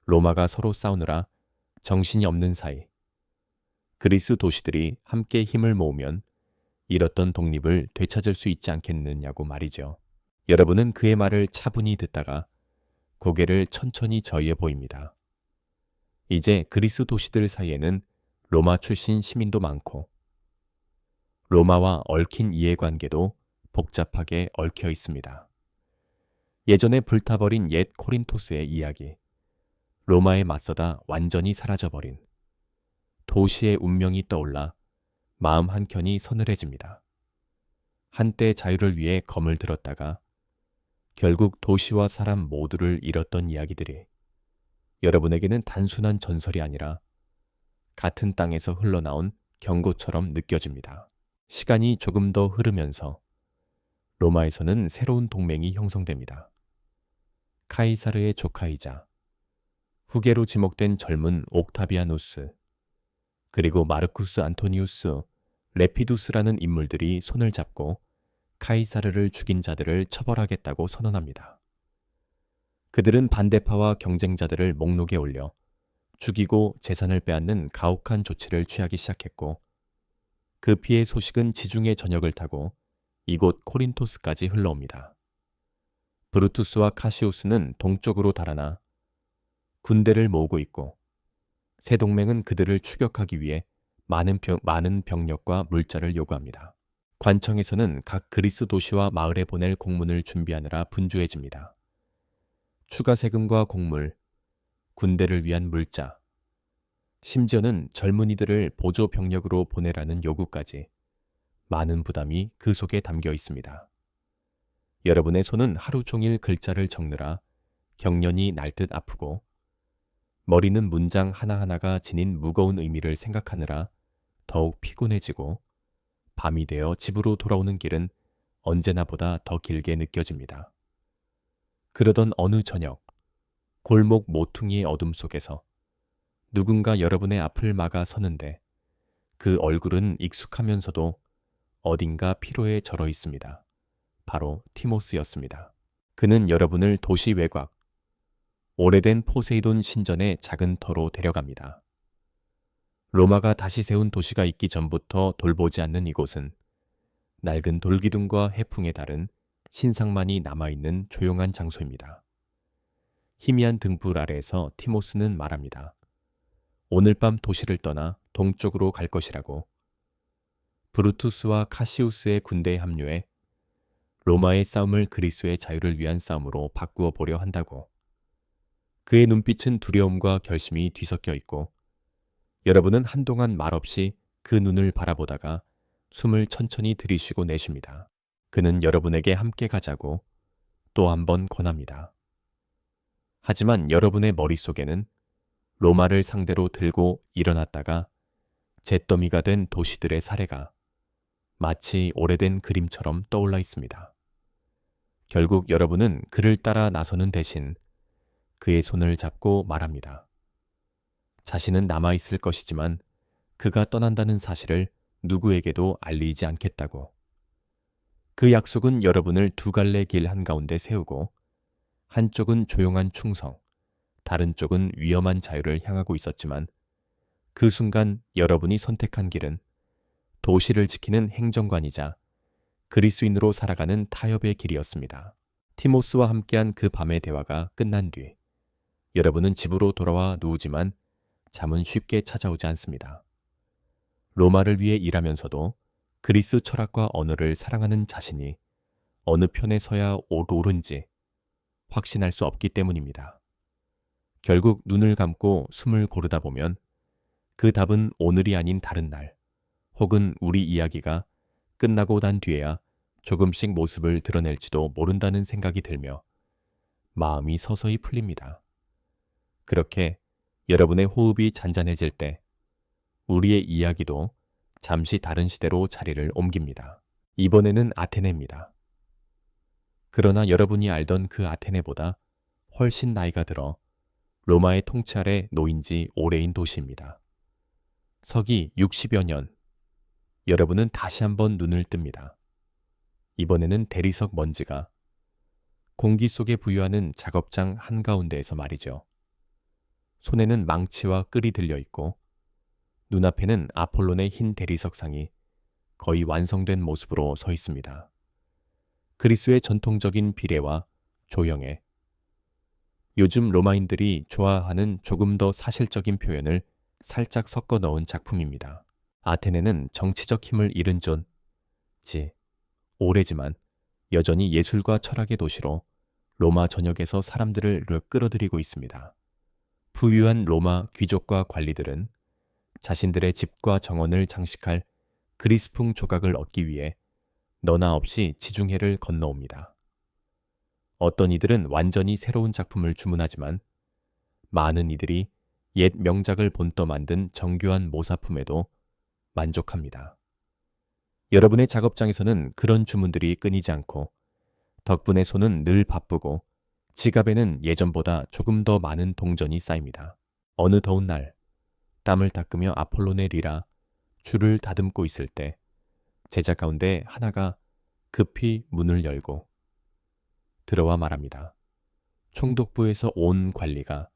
로마가 서로 싸우느라 정신이 없는 사이 그리스 도시들이 함께 힘을 모으면 잃었던 독립을 되찾을 수 있지 않겠느냐고 말이죠. 여러분은 그의 말을 차분히 듣다가 고개를 천천히 저희해 보입니다. 이제 그리스 도시들 사이에는 로마 출신 시민도 많고 로마와 얽힌 이해관계도 복잡하게 얽혀 있습니다. 예전에 불타버린 옛 코린토스의 이야기, 로마에 맞서다 완전히 사라져버린 도시의 운명이 떠올라 마음 한켠이 서늘해집니다. 한때 자유를 위해 검을 들었다가 결국 도시와 사람 모두를 잃었던 이야기들이 여러분에게는 단순한 전설이 아니라 같은 땅에서 흘러나온 경고처럼 느껴집니다. 시간이 조금 더 흐르면서 로마에서는 새로운 동맹이 형성됩니다. 카이사르의 조카이자 후계로 지목된 젊은 옥타비아누스, 그리고 마르쿠스 안토니우스, 레피두스라는 인물들이 손을 잡고 카이사르를 죽인 자들을 처벌하겠다고 선언합니다. 그들은 반대파와 경쟁자들을 목록에 올려 죽이고 재산을 빼앗는 가혹한 조치를 취하기 시작했고 그 피해 소식은 지중해 전역을 타고 이곳 코린토스까지 흘러옵니다. 브루투스와 카시우스는 동쪽으로 달아나 군대를 모으고 있고 새 동맹은 그들을 추격하기 위해 많은 병력과 물자를 요구합니다. 관청에서는 각 그리스 도시와 마을에 보낼 공문을 준비하느라 분주해집니다. 추가 세금과 곡물, 군대를 위한 물자, 심지어는 젊은이들을 보조 병력으로 보내라는 요구까지 많은 부담이 그 속에 담겨 있습니다. 여러분의 손은 하루 종일 글자를 적느라 경련이 날 듯 아프고 머리는 문장 하나하나가 지닌 무거운 의미를 생각하느라 더욱 피곤해지고 밤이 되어 집으로 돌아오는 길은 언제나보다 더 길게 느껴집니다. 그러던 어느 저녁, 골목 모퉁이의 어둠 속에서 누군가 여러분의 앞을 막아 서는데 그 얼굴은 익숙하면서도 어딘가 피로에 절어 있습니다. 바로 티모스였습니다. 그는 여러분을 도시 외곽, 오래된 포세이돈 신전의 작은 터로 데려갑니다. 로마가 다시 세운 도시가 있기 전부터 돌보지 않는 이곳은 낡은 돌기둥과 해풍에 다른 신상만이 남아있는 조용한 장소입니다. 희미한 등불 아래에서 티모스는 말합니다. 오늘 밤 도시를 떠나 동쪽으로 갈 것이라고. 브루투스와 카시우스의 군대에 합류해 로마의 싸움을 그리스의 자유를 위한 싸움으로 바꾸어 보려 한다고. 그의 눈빛은 두려움과 결심이 뒤섞여 있고 여러분은 한동안 말없이 그 눈을 바라보다가 숨을 천천히 들이쉬고 내쉽니다. 그는 여러분에게 함께 가자고 또 한 번 권합니다. 하지만 여러분의 머릿속에는 로마를 상대로 들고 일어났다가 잿더미가 된 도시들의 사례가 마치 오래된 그림처럼 떠올라 있습니다. 결국 여러분은 그를 따라 나서는 대신 그의 손을 잡고 말합니다. 자신은 남아있을 것이지만 그가 떠난다는 사실을 누구에게도 알리지 않겠다고. 그 약속은 여러분을 두 갈래 길 한가운데 세우고 한쪽은 조용한 충성, 다른 쪽은 위험한 자유를 향하고 있었지만 그 순간 여러분이 선택한 길은 도시를 지키는 행정관이자 그리스인으로 살아가는 타협의 길이었습니다. 티모스와 함께한 그 밤의 대화가 끝난 뒤 여러분은 집으로 돌아와 누우지만 잠은 쉽게 찾아오지 않습니다. 로마를 위해 일하면서도 그리스 철학과 언어를 사랑하는 자신이 어느 편에 서야 옳은지 확신할 수 없기 때문입니다. 결국 눈을 감고 숨을 고르다 보면 그 답은 오늘이 아닌 다른 날, 혹은 우리 이야기가 끝나고 난 뒤에야 조금씩 모습을 드러낼지도 모른다는 생각이 들며 마음이 서서히 풀립니다. 그렇게 여러분의 호흡이 잔잔해질 때 우리의 이야기도 잠시 다른 시대로 자리를 옮깁니다. 이번에는 아테네입니다. 그러나 여러분이 알던 그 아테네보다 훨씬 나이가 들어 로마의 통치 아래 놓인 지 오래인 도시입니다. 서기 60여 년, 여러분은 다시 한번 눈을 뜹니다. 이번에는 대리석 먼지가 공기 속에 부유하는 작업장 한가운데에서 말이죠. 손에는 망치와 끌이 들려 있고 눈앞에는 아폴론의 흰 대리석상이 거의 완성된 모습으로 서 있습니다. 그리스의 전통적인 비례와 조형에 요즘 로마인들이 좋아하는 조금 더 사실적인 표현을 살짝 섞어 넣은 작품입니다. 아테네는 정치적 힘을 잃은 지 오래지만 여전히 예술과 철학의 도시로 로마 전역에서 사람들을 끌어들이고 있습니다. 부유한 로마 귀족과 관리들은 자신들의 집과 정원을 장식할 그리스풍 조각을 얻기 위해 너나 없이 지중해를 건너옵니다. 어떤 이들은 완전히 새로운 작품을 주문하지만 많은 이들이 옛 명작을 본떠 만든 정교한 모사품에도 만족합니다. 여러분의 작업장에서는 그런 주문들이 끊이지 않고 덕분에 손은 늘 바쁘고 지갑에는 예전보다 조금 더 많은 동전이 쌓입니다. 어느 더운 날 땀을 닦으며 아폴론의 리라 줄을 다듬고 있을 때 제자 가운데 하나가 급히 문을 열고 들어와 말합니다. 총독부에서 온 관리가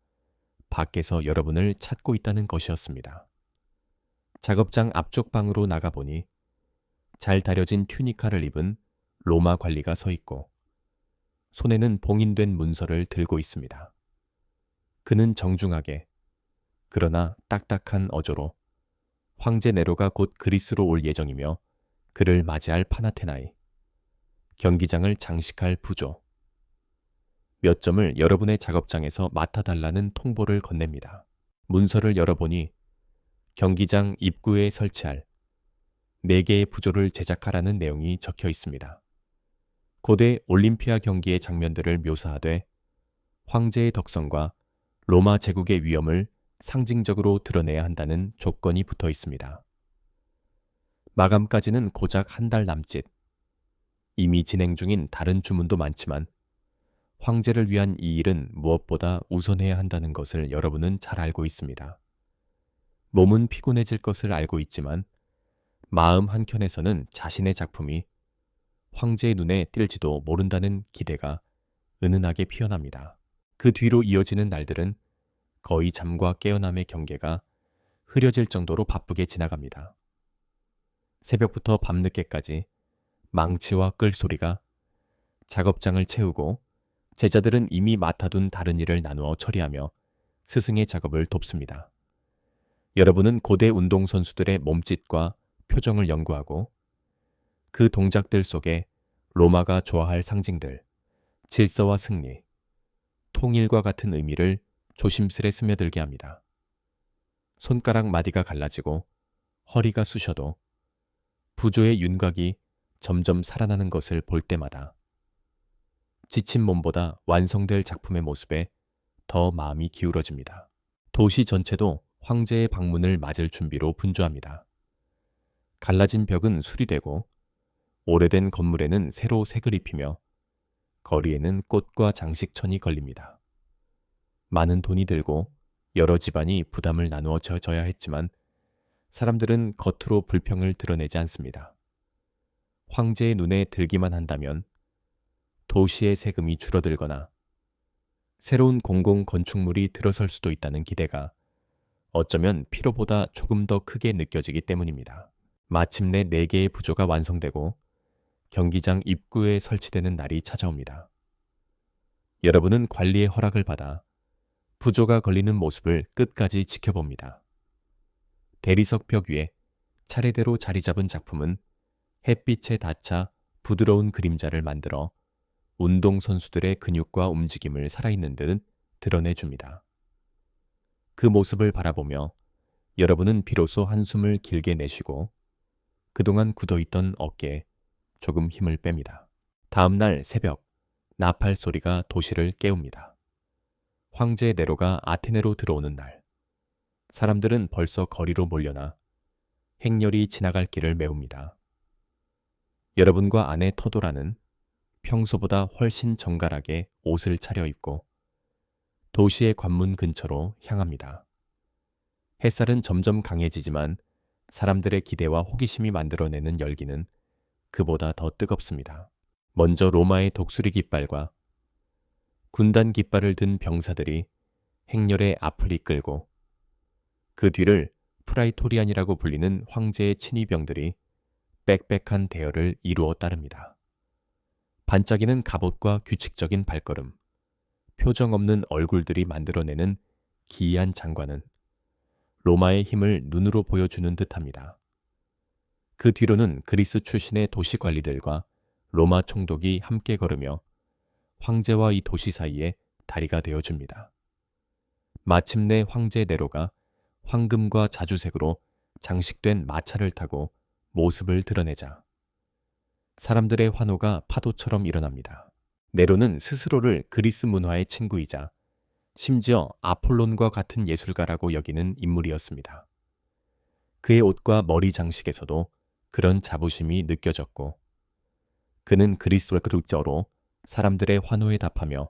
밖에서 여러분을 찾고 있다는 것이었습니다. 작업장 앞쪽 방으로 나가보니 잘 다려진 튜니카를 입은 로마 관리가 서 있고 손에는 봉인된 문서를 들고 있습니다. 그는 정중하게 그러나 딱딱한 어조로 황제 네로가 곧 그리스로 올 예정이며 그를 맞이할 파나테나이, 경기장을 장식할 부조, 몇 점을 여러분의 작업장에서 맡아달라는 통보를 건넵니다. 문서를 열어보니 경기장 입구에 설치할 4개의 부조를 제작하라는 내용이 적혀 있습니다. 고대 올림피아 경기의 장면들을 묘사하되 황제의 덕성과 로마 제국의 위엄을 상징적으로 드러내야 한다는 조건이 붙어 있습니다. 마감까지는 고작 한 달 남짓. 이미 진행 중인 다른 주문도 많지만 황제를 위한 이 일은 무엇보다 우선해야 한다는 것을 여러분은 잘 알고 있습니다. 몸은 피곤해질 것을 알고 있지만 마음 한켠에서는 자신의 작품이 황제의 눈에 띌지도 모른다는 기대가 은은하게 피어납니다. 그 뒤로 이어지는 날들은 거의 잠과 깨어남의 경계가 흐려질 정도로 바쁘게 지나갑니다. 새벽부터 밤늦게까지 망치와 끌 소리가 작업장을 채우고 제자들은 이미 맡아둔 다른 일을 나누어 처리하며 스승의 작업을 돕습니다. 여러분은 고대 운동선수들의 몸짓과 표정을 연구하고 그 동작들 속에 로마가 좋아할 상징들, 질서와 승리, 통일과 같은 의미를 조심스레 스며들게 합니다. 손가락 마디가 갈라지고 허리가 쑤셔도 부조의 윤곽이 점점 살아나는 것을 볼 때마다 지친 몸보다 완성될 작품의 모습에 더 마음이 기울어집니다. 도시 전체도 황제의 방문을 맞을 준비로 분주합니다. 갈라진 벽은 수리되고 오래된 건물에는 새로 색을 입히며 거리에는 꽃과 장식천이 걸립니다. 많은 돈이 들고 여러 집안이 부담을 나누어 져야 했지만 사람들은 겉으로 불평을 드러내지 않습니다. 황제의 눈에 들기만 한다면 도시의 세금이 줄어들거나 새로운 공공 건축물이 들어설 수도 있다는 기대가 어쩌면 피로보다 조금 더 크게 느껴지기 때문입니다. 마침내 4개의 부조가 완성되고 경기장 입구에 설치되는 날이 찾아옵니다. 여러분은 관리의 허락을 받아 부조가 걸리는 모습을 끝까지 지켜봅니다. 대리석 벽 위에 차례대로 자리 잡은 작품은 햇빛에 닿자 부드러운 그림자를 만들어 운동선수들의 근육과 움직임을 살아있는 듯 드러내줍니다. 그 모습을 바라보며 여러분은 비로소 한숨을 길게 내쉬고 그동안 굳어있던 어깨에 조금 힘을 뺍니다. 다음 날 새벽, 나팔 소리가 도시를 깨웁니다. 황제 네로가 아테네로 들어오는 날, 사람들은 벌써 거리로 몰려나 행렬이 지나갈 길을 메웁니다. 여러분과 아내 터도라는 평소보다 훨씬 정갈하게 옷을 차려입고 도시의 관문 근처로 향합니다. 햇살은 점점 강해지지만 사람들의 기대와 호기심이 만들어내는 열기는 그보다 더 뜨겁습니다. 먼저 로마의 독수리 깃발과 군단 깃발을 든 병사들이 행렬의 앞을 이끌고 그 뒤를 프라이토리안이라고 불리는 황제의 친위병들이 빽빽한 대열을 이루어 따릅니다. 반짝이는 갑옷과 규칙적인 발걸음, 표정 없는 얼굴들이 만들어내는 기이한 장관은 로마의 힘을 눈으로 보여주는 듯합니다. 그 뒤로는 그리스 출신의 도시관리들과 로마 총독이 함께 걸으며 황제와 이 도시 사이에 다리가 되어줍니다. 마침내 황제 네로가 황금과 자주색으로 장식된 마차를 타고 모습을 드러내자 사람들의 환호가 파도처럼 일어납니다. 네로는 스스로를 그리스 문화의 친구이자 심지어 아폴론과 같은 예술가라고 여기는 인물이었습니다. 그의 옷과 머리 장식에서도 그런 자부심이 느껴졌고 그는 그리스 글자로 사람들의 환호에 답하며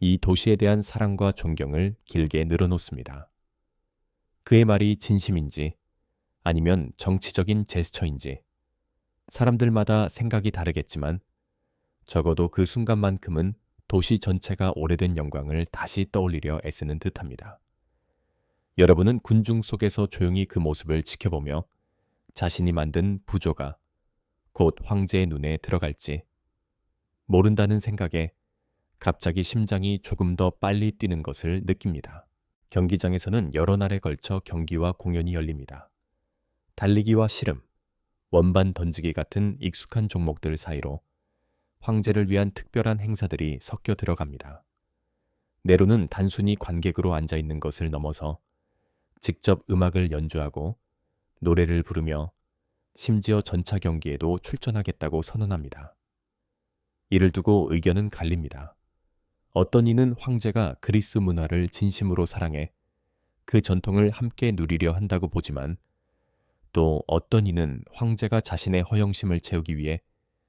이 도시에 대한 사랑과 존경을 길게 늘어놓습니다. 그의 말이 진심인지 아니면 정치적인 제스처인지 사람들마다 생각이 다르겠지만 적어도 그 순간만큼은 도시 전체가 오래된 영광을 다시 떠올리려 애쓰는 듯합니다. 여러분은 군중 속에서 조용히 그 모습을 지켜보며 자신이 만든 부조가 곧 황제의 눈에 들어갈지 모른다는 생각에 갑자기 심장이 조금 더 빨리 뛰는 것을 느낍니다. 경기장에서는 여러 날에 걸쳐 경기와 공연이 열립니다. 달리기와 씨름, 원반 던지기 같은 익숙한 종목들 사이로 황제를 위한 특별한 행사들이 섞여 들어갑니다. 네로는 단순히 관객으로 앉아있는 것을 넘어서 직접 음악을 연주하고 노래를 부르며 심지어 전차 경기에도 출전하겠다고 선언합니다. 이를 두고 의견은 갈립니다. 어떤 이는 황제가 그리스 문화를 진심으로 사랑해 그 전통을 함께 누리려 한다고 보지만 또 어떤 이는 황제가 자신의 허영심을 채우기 위해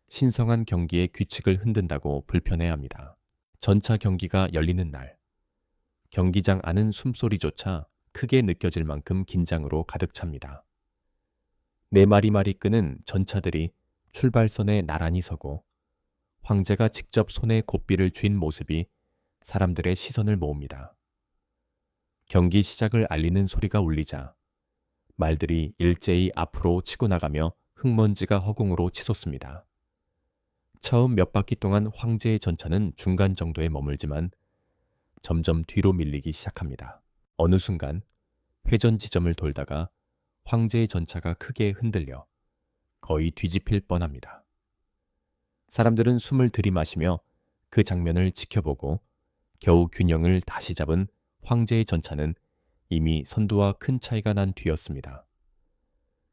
신성한 경기의 규칙을 흔든다고 불편해합니다. 전차 경기가 열리는 날, 경기장 안은 숨소리조차 크게 느껴질 만큼 긴장으로 가득 찹니다. 네 마리 끄는 전차들이 출발선에 나란히 서고 황제가 직접 손에 고삐를 쥔 모습이 사람들의 시선을 모읍니다. 경기 시작을 알리는 소리가 울리자 말들이 일제히 앞으로 치고 나가며 흙먼지가 허공으로 치솟습니다. 처음 몇 바퀴 동안 황제의 전차는 중간 정도에 머물지만 점점 뒤로 밀리기 시작합니다. 어느 순간 회전 지점을 돌다가 황제의 전차가 크게 흔들려 거의 뒤집힐 뻔합니다. 사람들은 숨을 들이마시며 그 장면을 지켜보고 겨우 균형을 다시 잡은 황제의 전차는 이미 선두와 큰 차이가 난 뒤였습니다.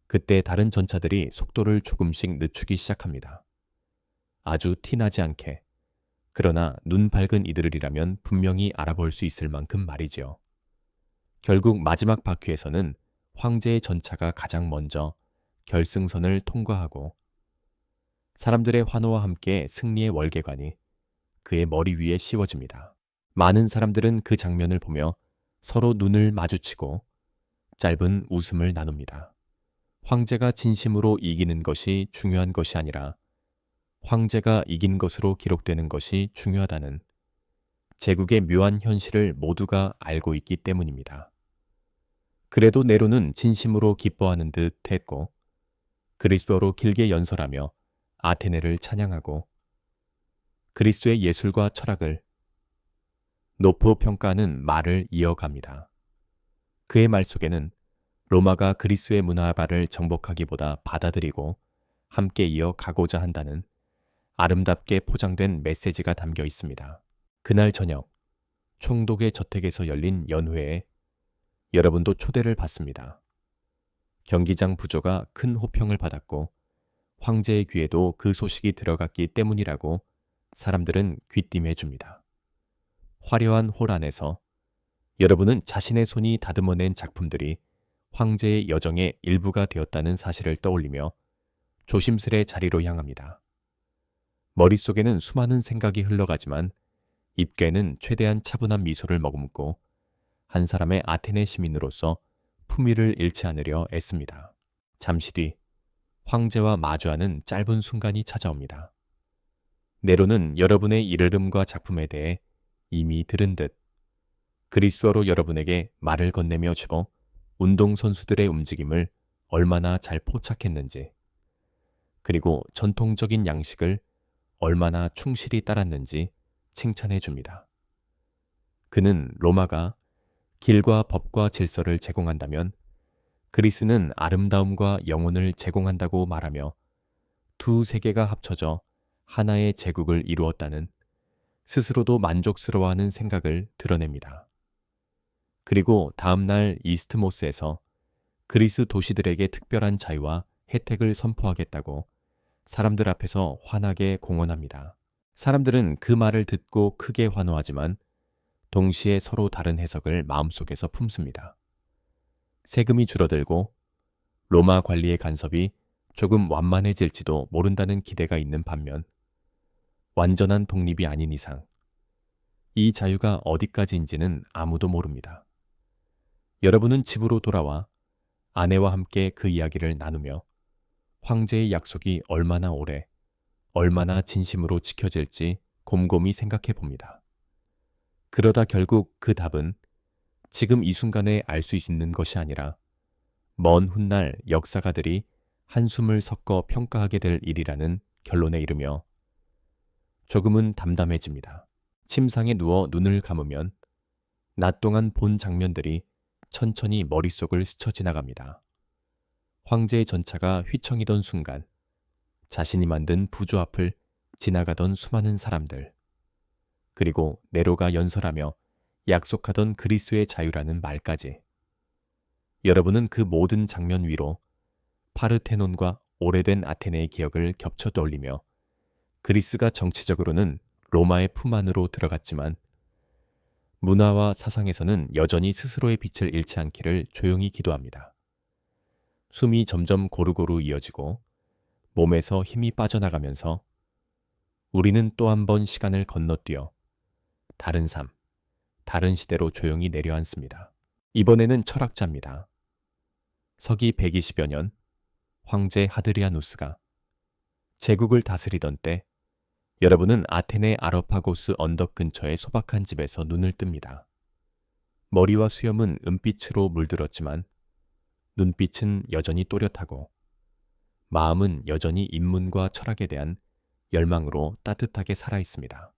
그때 다른 전차들이 속도를 조금씩 늦추기 시작합니다. 아주 티나지 않게. 그러나 눈 밝은 이들이라면 분명히 알아볼 수 있을 만큼 말이지요. 결국 마지막 바퀴에서는 황제의 전차가 가장 먼저 결승선을 통과하고 사람들의 환호와 함께 승리의 월계관이 그의 머리 위에 씌워집니다. 많은 사람들은 그 장면을 보며 서로 눈을 마주치고 짧은 웃음을 나눕니다. 황제가 진심으로 이기는 것이 중요한 것이 아니라 황제가 이긴 것으로 기록되는 것이 중요하다는 제국의 묘한 현실을 모두가 알고 있기 때문입니다. 그래도 네로는 진심으로 기뻐하는 듯 했고 그리스어로 길게 연설하며 아테네를 찬양하고 그리스의 예술과 철학을 높이 평가하는 말을 이어갑니다. 그의 말 속에는 로마가 그리스의 문화발을 정복하기보다 받아들이고 함께 이어가고자 한다는 아름답게 포장된 메시지가 담겨 있습니다. 그날 저녁 총독의 저택에서 열린 연회에 여러분도 초대를 받습니다. 경기장 부조가 큰 호평을 받았고 황제의 귀에도 그 소식이 들어갔기 때문이라고 사람들은 귀띔해 줍니다. 화려한 홀 안에서 여러분은 자신의 손이 다듬어낸 작품들이 황제의 여정의 일부가 되었다는 사실을 떠올리며 조심스레 자리로 향합니다. 머릿속에는 수많은 생각이 흘러가지만 입에는 최대한 차분한 미소를 머금고 한 사람의 아테네 시민으로서 품위를 잃지 않으려 애씁니다. 잠시 뒤 황제와 마주하는 짧은 순간이 찾아옵니다. 네로는 여러분의 이르름과 작품에 대해 이미 들은 듯 그리스어로 여러분에게 말을 건네며 주고 운동선수들의 움직임을 얼마나 잘 포착했는지 그리고 전통적인 양식을 얼마나 충실히 따랐는지 칭찬해 줍니다. 그는 로마가 길과 법과 질서를 제공한다면 그리스는 아름다움과 영혼을 제공한다고 말하며 두 세계가 합쳐져 하나의 제국을 이루었다는 스스로도 만족스러워하는 생각을 드러냅니다. 그리고 다음 날 이스트모스에서 그리스 도시들에게 특별한 자유와 혜택을 선포하겠다고 사람들 앞에서 환하게 공언합니다. 사람들은 그 말을 듣고 크게 환호하지만 동시에 서로 다른 해석을 마음속에서 품습니다. 세금이 줄어들고 로마 관리의 간섭이 조금 완만해질지도 모른다는 기대가 있는 반면 완전한 독립이 아닌 이상 이 자유가 어디까지인지는 아무도 모릅니다. 여러분은 집으로 돌아와 아내와 함께 그 이야기를 나누며 황제의 약속이 얼마나 오래, 얼마나 진심으로 지켜질지 곰곰이 생각해 봅니다. 그러다 결국 그 답은 지금 이 순간에 알 수 있는 것이 아니라 먼 훗날 역사가들이 한숨을 섞어 평가하게 될 일이라는 결론에 이르며 조금은 담담해집니다. 침상에 누워 눈을 감으면 낮 동안 본 장면들이 천천히 머릿속을 스쳐 지나갑니다. 황제의 전차가 휘청이던 순간 자신이 만든 부조 앞을 지나가던 수많은 사람들 그리고 네로가 연설하며 약속하던 그리스의 자유라는 말까지 여러분은 그 모든 장면 위로 파르테논과 오래된 아테네의 기억을 겹쳐 떠올리며 그리스가 정치적으로는 로마의 품 안으로 들어갔지만 문화와 사상에서는 여전히 스스로의 빛을 잃지 않기를 조용히 기도합니다. 숨이 점점 고루고루 이어지고 몸에서 힘이 빠져나가면서 우리는 또 한 번 시간을 건너뛰어 다른 삶, 다른 시대로 조용히 내려앉습니다. 이번에는 철학자입니다. 서기 120여 년 황제 하드리아누스가 제국을 다스리던 때 여러분은 아테네 아로파고스 언덕 근처의 소박한 집에서 눈을 뜹니다. 머리와 수염은 은빛으로 물들었지만 눈빛은 여전히 또렷하고 마음은 여전히 인문과 철학에 대한 열망으로 따뜻하게 살아 있습니다.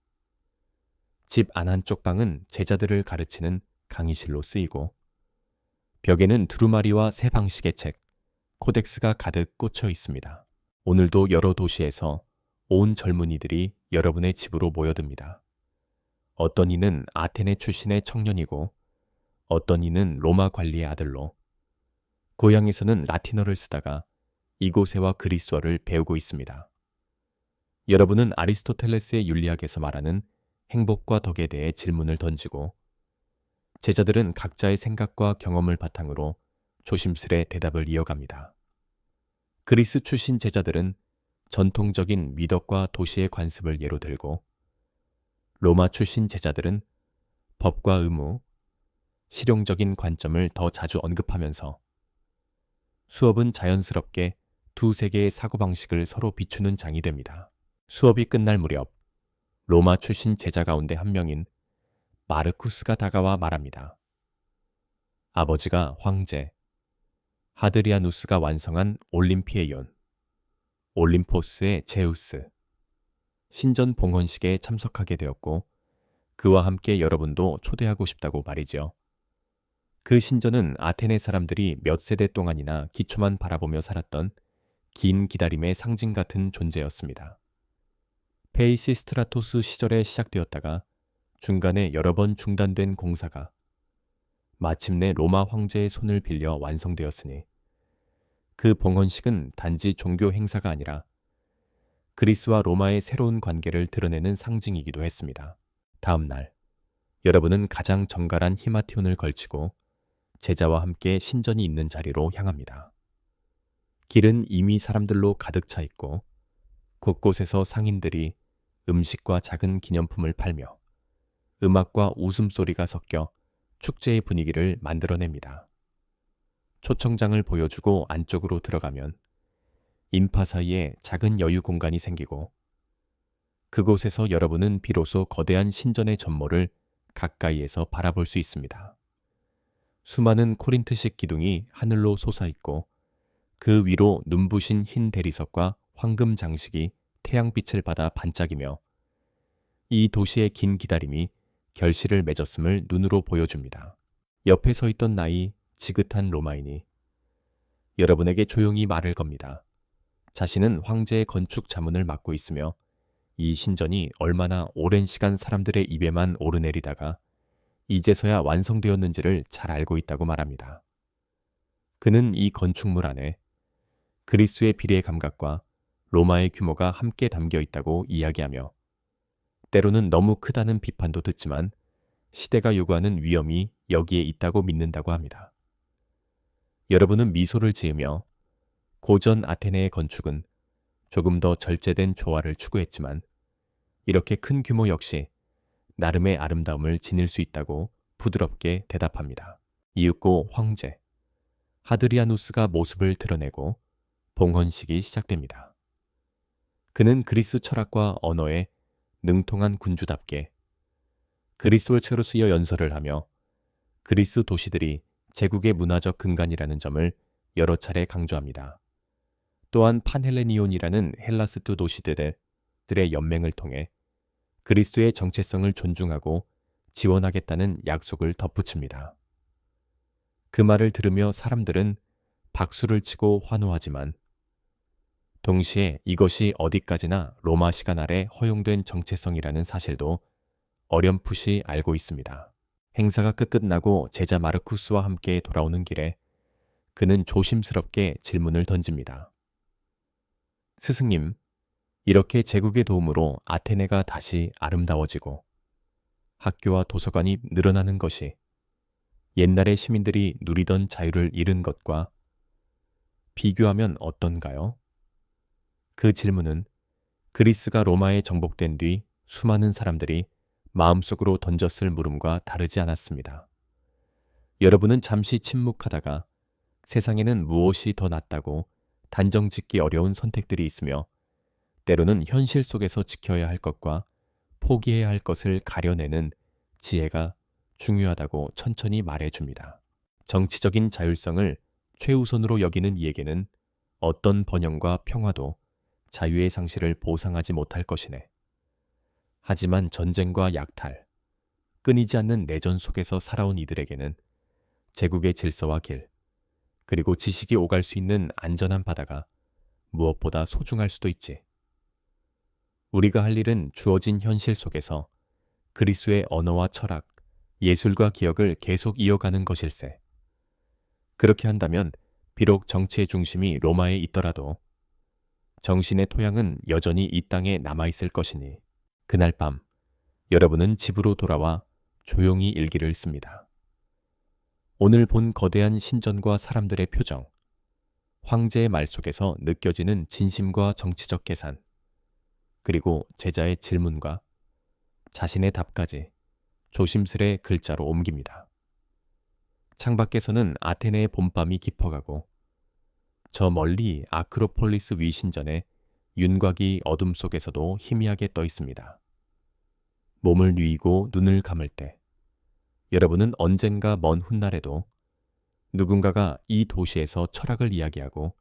집 안 한쪽 방은 제자들을 가르치는 강의실로 쓰이고 벽에는 두루마리와 새 방식의 책, 코덱스가 가득 꽂혀 있습니다. 오늘도 여러 도시에서 온 젊은이들이 여러분의 집으로 모여듭니다. 어떤 이는 아테네 출신의 청년이고 어떤 이는 로마 관리의 아들로 고향에서는 라틴어를 쓰다가 이곳에와 그리스어를 배우고 있습니다. 여러분은 아리스토텔레스의 윤리학에서 말하는 행복과 덕에 대해 질문을 던지고 제자들은 각자의 생각과 경험을 바탕으로 조심스레 대답을 이어갑니다. 그리스 출신 제자들은 전통적인 미덕과 도시의 관습을 예로 들고 로마 출신 제자들은 법과 의무, 실용적인 관점을 더 자주 언급하면서 수업은 자연스럽게 두 세계의 사고방식을 서로 비추는 장이 됩니다. 수업이 끝날 무렵 로마 출신 제자 가운데 한 명인 마르쿠스가 다가와 말합니다. 아버지가 황제 하드리아누스가 완성한 올림피에이온, 올림포스의 제우스, 신전 봉헌식에 참석하게 되었고 그와 함께 여러분도 초대하고 싶다고 말이죠. 그 신전은 아테네 사람들이 몇 세대 동안이나 기초만 바라보며 살았던 긴 기다림의 상징 같은 존재였습니다. 페이시스트라토스 시절에 시작되었다가 중간에 여러 번 중단된 공사가 마침내 로마 황제의 손을 빌려 완성되었으니 그 봉헌식은 단지 종교 행사가 아니라 그리스와 로마의 새로운 관계를 드러내는 상징이기도 했습니다. 다음 날, 여러분은 가장 정갈한 히마티온을 걸치고 제자와 함께 신전이 있는 자리로 향합니다. 길은 이미 사람들로 가득 차 있고 곳곳에서 상인들이 음식과 작은 기념품을 팔며 음악과 웃음소리가 섞여 축제의 분위기를 만들어냅니다. 초청장을 보여주고 안쪽으로 들어가면 인파 사이에 작은 여유 공간이 생기고 그곳에서 여러분은 비로소 거대한 신전의 전모를 가까이에서 바라볼 수 있습니다. 수많은 코린트식 기둥이 하늘로 솟아있고 그 위로 눈부신 흰 대리석과 황금 장식이 태양빛을 받아 반짝이며 이 도시의 긴 기다림이 결실을 맺었음을 눈으로 보여줍니다. 옆에 서 있던 나이 지긋한 로마인이 여러분에게 조용히 말을 겁니다. 자신은 황제의 건축 자문을 맡고 있으며 이 신전이 얼마나 오랜 시간 사람들의 입에만 오르내리다가 이제서야 완성되었는지를 잘 알고 있다고 말합니다. 그는 이 건축물 안에 그리스의 비례 감각과 로마의 규모가 함께 담겨 있다고 이야기하며 때로는 너무 크다는 비판도 듣지만 시대가 요구하는 위험이 여기에 있다고 믿는다고 합니다. 여러분은 미소를 지으며 고전 아테네의 건축은 조금 더 절제된 조화를 추구했지만 이렇게 큰 규모 역시 나름의 아름다움을 지닐 수 있다고 부드럽게 대답합니다. 이윽고 황제 하드리아누스가 모습을 드러내고 봉헌식이 시작됩니다. 그는 그리스 철학과 언어에 능통한 군주답게 그리스어로 쓰여 연설을 하며 그리스 도시들이 제국의 문화적 근간이라는 점을 여러 차례 강조합니다. 또한 판헬레니온이라는 헬라스투 도시들의 연맹을 통해 그리스도의 정체성을 존중하고 지원하겠다는 약속을 덧붙입니다. 그 말을 들으며 사람들은 박수를 치고 환호하지만 동시에 이것이 어디까지나 로마 시간 아래 허용된 정체성이라는 사실도 어렴풋이 알고 있습니다. 행사가 끝나고 제자 마르쿠스와 함께 돌아오는 길에 그는 조심스럽게 질문을 던집니다. 스승님, 이렇게 제국의 도움으로 아테네가 다시 아름다워지고 학교와 도서관이 늘어나는 것이 옛날의 시민들이 누리던 자유를 잃은 것과 비교하면 어떤가요? 그 질문은 그리스가 로마에 정복된 뒤 수많은 사람들이 마음속으로 던졌을 물음과 다르지 않았습니다. 여러분은 잠시 침묵하다가 세상에는 무엇이 더 낫다고 단정짓기 어려운 선택들이 있으며 때로는 현실 속에서 지켜야 할 것과 포기해야 할 것을 가려내는 지혜가 중요하다고 천천히 말해줍니다. 정치적인 자율성을 최우선으로 여기는 이에게는 어떤 번영과 평화도 자유의 상실을 보상하지 못할 것이네. 하지만 전쟁과 약탈, 끊이지 않는 내전 속에서 살아온 이들에게는 제국의 질서와 길, 그리고 지식이 오갈 수 있는 안전한 바다가 무엇보다 소중할 수도 있지. 우리가 할 일은 주어진 현실 속에서 그리스의 언어와 철학, 예술과 기억을 계속 이어가는 것일세. 그렇게 한다면 비록 정치의 중심이 로마에 있더라도 정신의 토양은 여전히 이 땅에 남아있을 것이니 그날 밤 여러분은 집으로 돌아와 조용히 일기를 씁니다. 오늘 본 거대한 신전과 사람들의 표정, 황제의 말 속에서 느껴지는 진심과 정치적 계산, 그리고 제자의 질문과 자신의 답까지 조심스레 글자로 옮깁니다. 창밖에서는 아테네의 봄밤이 깊어가고 저 멀리 아크로폴리스 위 신전의 윤곽이 어둠 속에서도 희미하게 떠 있습니다. 몸을 뉘이고 눈을 감을 때 여러분은 언젠가 먼 훗날에도 누군가가 이 도시에서 철학을 이야기하고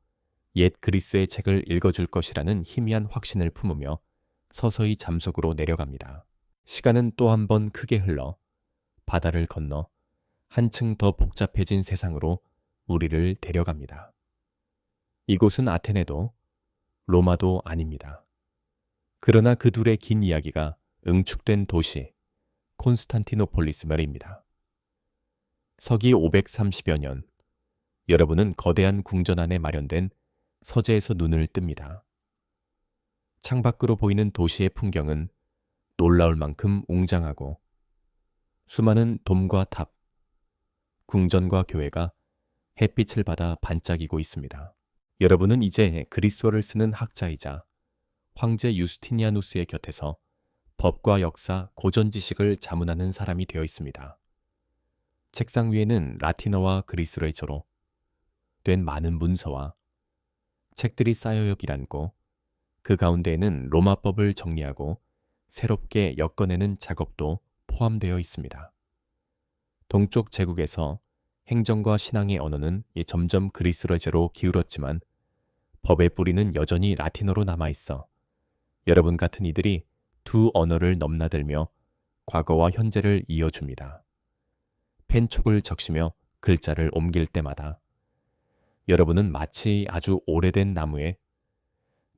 옛 그리스의 책을 읽어줄 것이라는 희미한 확신을 품으며 서서히 잠속으로 내려갑니다. 시간은 또 한 번 크게 흘러 바다를 건너 한층 더 복잡해진 세상으로 우리를 데려갑니다. 이곳은 아테네도 로마도 아닙니다. 그러나 그 둘의 긴 이야기가 응축된 도시 콘스탄티노폴리스말입니다. 서기 530여 년, 여러분은 거대한 궁전 안에 마련된 서재에서 눈을 뜹니다. 창밖으로 보이는 도시의 풍경은 놀라울 만큼 웅장하고 수많은 돔과 탑, 궁전과 교회가 햇빛을 받아 반짝이고 있습니다. 여러분은 이제 그리스어를 쓰는 학자이자 황제 유스티니아누스의 곁에서 법과 역사, 고전 지식을 자문하는 사람이 되어 있습니다. 책상 위에는 라틴어와 그리스어로 된 많은 문서와 책들이 쌓여 여기 앉고 그 가운데에는 로마법을 정리하고 새롭게 엮어내는 작업도 포함되어 있습니다. 동쪽 제국에서 행정과 신앙의 언어는 점점 그리스어제로 기울었지만 법의 뿌리는 여전히 라틴어로 남아있어 여러분 같은 이들이 두 언어를 넘나들며 과거와 현재를 이어줍니다. 펜촉을 적시며 글자를 옮길 때마다 여러분은 마치 아주 오래된 나무에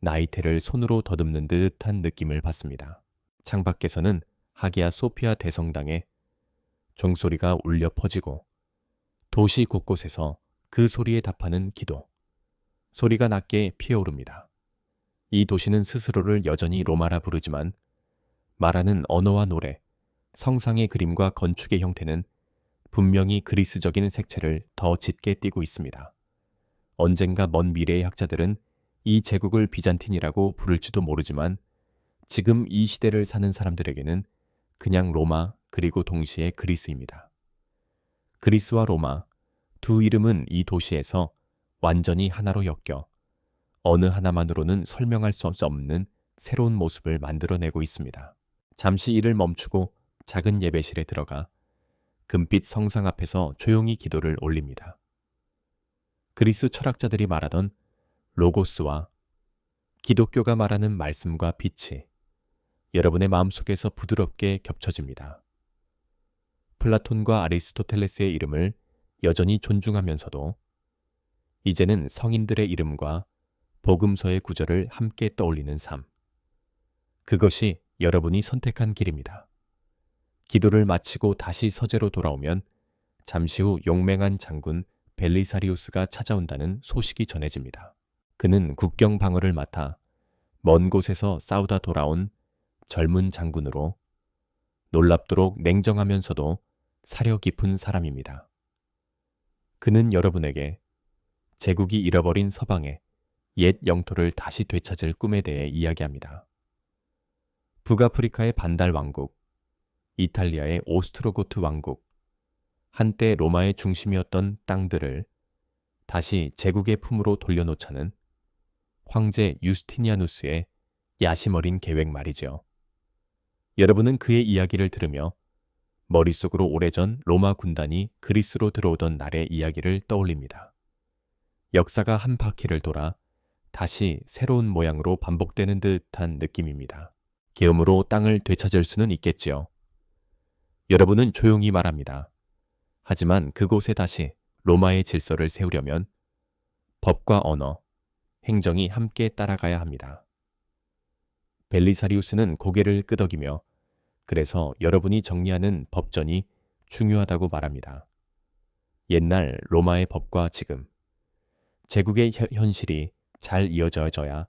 나이테를 손으로 더듬는 듯한 느낌을 받습니다. 창밖에서는 하기야 소피아 대성당에 종소리가 울려 퍼지고 도시 곳곳에서 그 소리에 답하는 기도, 소리가 낮게 피어오릅니다. 이 도시는 스스로를 여전히 로마라 부르지만 말하는 언어와 노래, 성상의 그림과 건축의 형태는 분명히 그리스적인 색채를 더 짙게 띠고 있습니다. 언젠가 먼 미래의 학자들은 이 제국을 비잔틴이라고 부를지도 모르지만 지금 이 시대를 사는 사람들에게는 그냥 로마 그리고 동시에 그리스입니다. 그리스와 로마 두 이름은 이 도시에서 완전히 하나로 엮여 어느 하나만으로는 설명할 수 없는 새로운 모습을 만들어내고 있습니다. 잠시 일을 멈추고 작은 예배실에 들어가 금빛 성상 앞에서 조용히 기도를 올립니다. 그리스 철학자들이 말하던 로고스와 기독교가 말하는 말씀과 빛이 여러분의 마음속에서 부드럽게 겹쳐집니다. 플라톤과 아리스토텔레스의 이름을 여전히 존중하면서도 이제는 성인들의 이름과 복음서의 구절을 함께 떠올리는 삶. 그것이 여러분이 선택한 길입니다. 기도를 마치고 다시 서재로 돌아오면 잠시 후 용맹한 장군 벨리사리우스가 찾아온다는 소식이 전해집니다. 그는 국경 방어를 맡아 먼 곳에서 싸우다 돌아온 젊은 장군으로 놀랍도록 냉정하면서도 사려 깊은 사람입니다. 그는 여러분에게 제국이 잃어버린 서방의 옛 영토를 다시 되찾을 꿈에 대해 이야기합니다. 북아프리카의 반달 왕국, 이탈리아의 오스트로고트 왕국, 한때 로마의 중심이었던 땅들을 다시 제국의 품으로 돌려놓자는 황제 유스티니아누스의 야심 어린 계획 말이죠. 여러분은 그의 이야기를 들으며 머릿속으로 오래전 로마 군단이 그리스로 들어오던 날의 이야기를 떠올립니다. 역사가 한 바퀴를 돌아 다시 새로운 모양으로 반복되는 듯한 느낌입니다. 계엄으로 땅을 되찾을 수는 있겠지요. 여러분은 조용히 말합니다. 하지만 그곳에 다시 로마의 질서를 세우려면 법과 언어, 행정이 함께 따라가야 합니다. 벨리사리우스는 고개를 끄덕이며 그래서 여러분이 정리하는 법전이 중요하다고 말합니다. 옛날 로마의 법과 지금, 제국의 현실이 잘 이어져야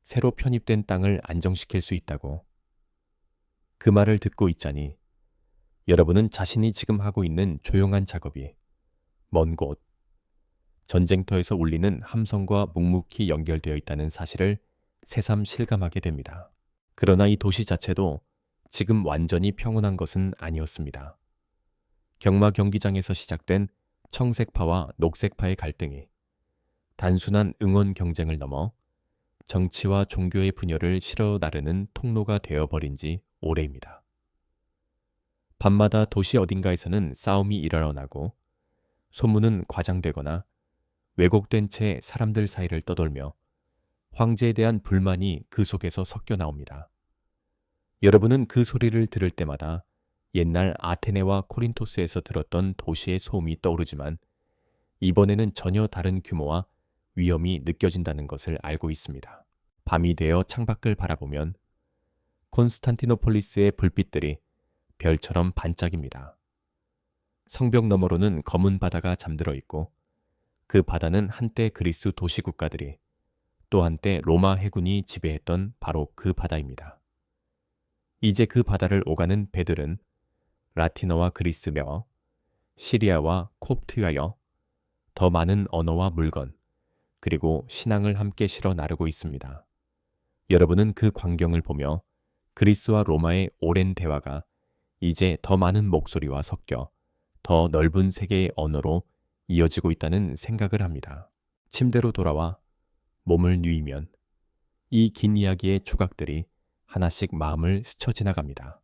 새로 편입된 땅을 안정시킬 수 있다고. 그 말을 듣고 있자니 여러분은 자신이 지금 하고 있는 조용한 작업이 먼 곳, 전쟁터에서 울리는 함성과 묵묵히 연결되어 있다는 사실을 새삼 실감하게 됩니다. 그러나 이 도시 자체도 지금 완전히 평온한 것은 아니었습니다. 경마 경기장에서 시작된 청색파와 녹색파의 갈등이 단순한 응원 경쟁을 넘어 정치와 종교의 분열을 실어 나르는 통로가 되어버린 지 오래입니다. 밤마다 도시 어딘가에서는 싸움이 일어나고 소문은 과장되거나 왜곡된 채 사람들 사이를 떠돌며 황제에 대한 불만이 그 속에서 섞여 나옵니다. 여러분은 그 소리를 들을 때마다 옛날 아테네와 코린토스에서 들었던 도시의 소음이 떠오르지만 이번에는 전혀 다른 규모와 위험이 느껴진다는 것을 알고 있습니다. 밤이 되어 창밖을 바라보면 콘스탄티노폴리스의 불빛들이 별처럼 반짝입니다. 성벽 너머로는 검은 바다가 잠들어 있고 그 바다는 한때 그리스 도시 국가들이 또 한때 로마 해군이 지배했던 바로 그 바다입니다. 이제 그 바다를 오가는 배들은 라틴어와 그리스며 시리아와 콥트하여 더 많은 언어와 물건 그리고 신앙을 함께 실어 나르고 있습니다. 여러분은 그 광경을 보며 그리스와 로마의 오랜 대화가 이제 더 많은 목소리와 섞여 더 넓은 세계의 언어로 이어지고 있다는 생각을 합니다. 침대로 돌아와 몸을 누이면 이 긴 이야기의 조각들이 하나씩 마음을 스쳐 지나갑니다.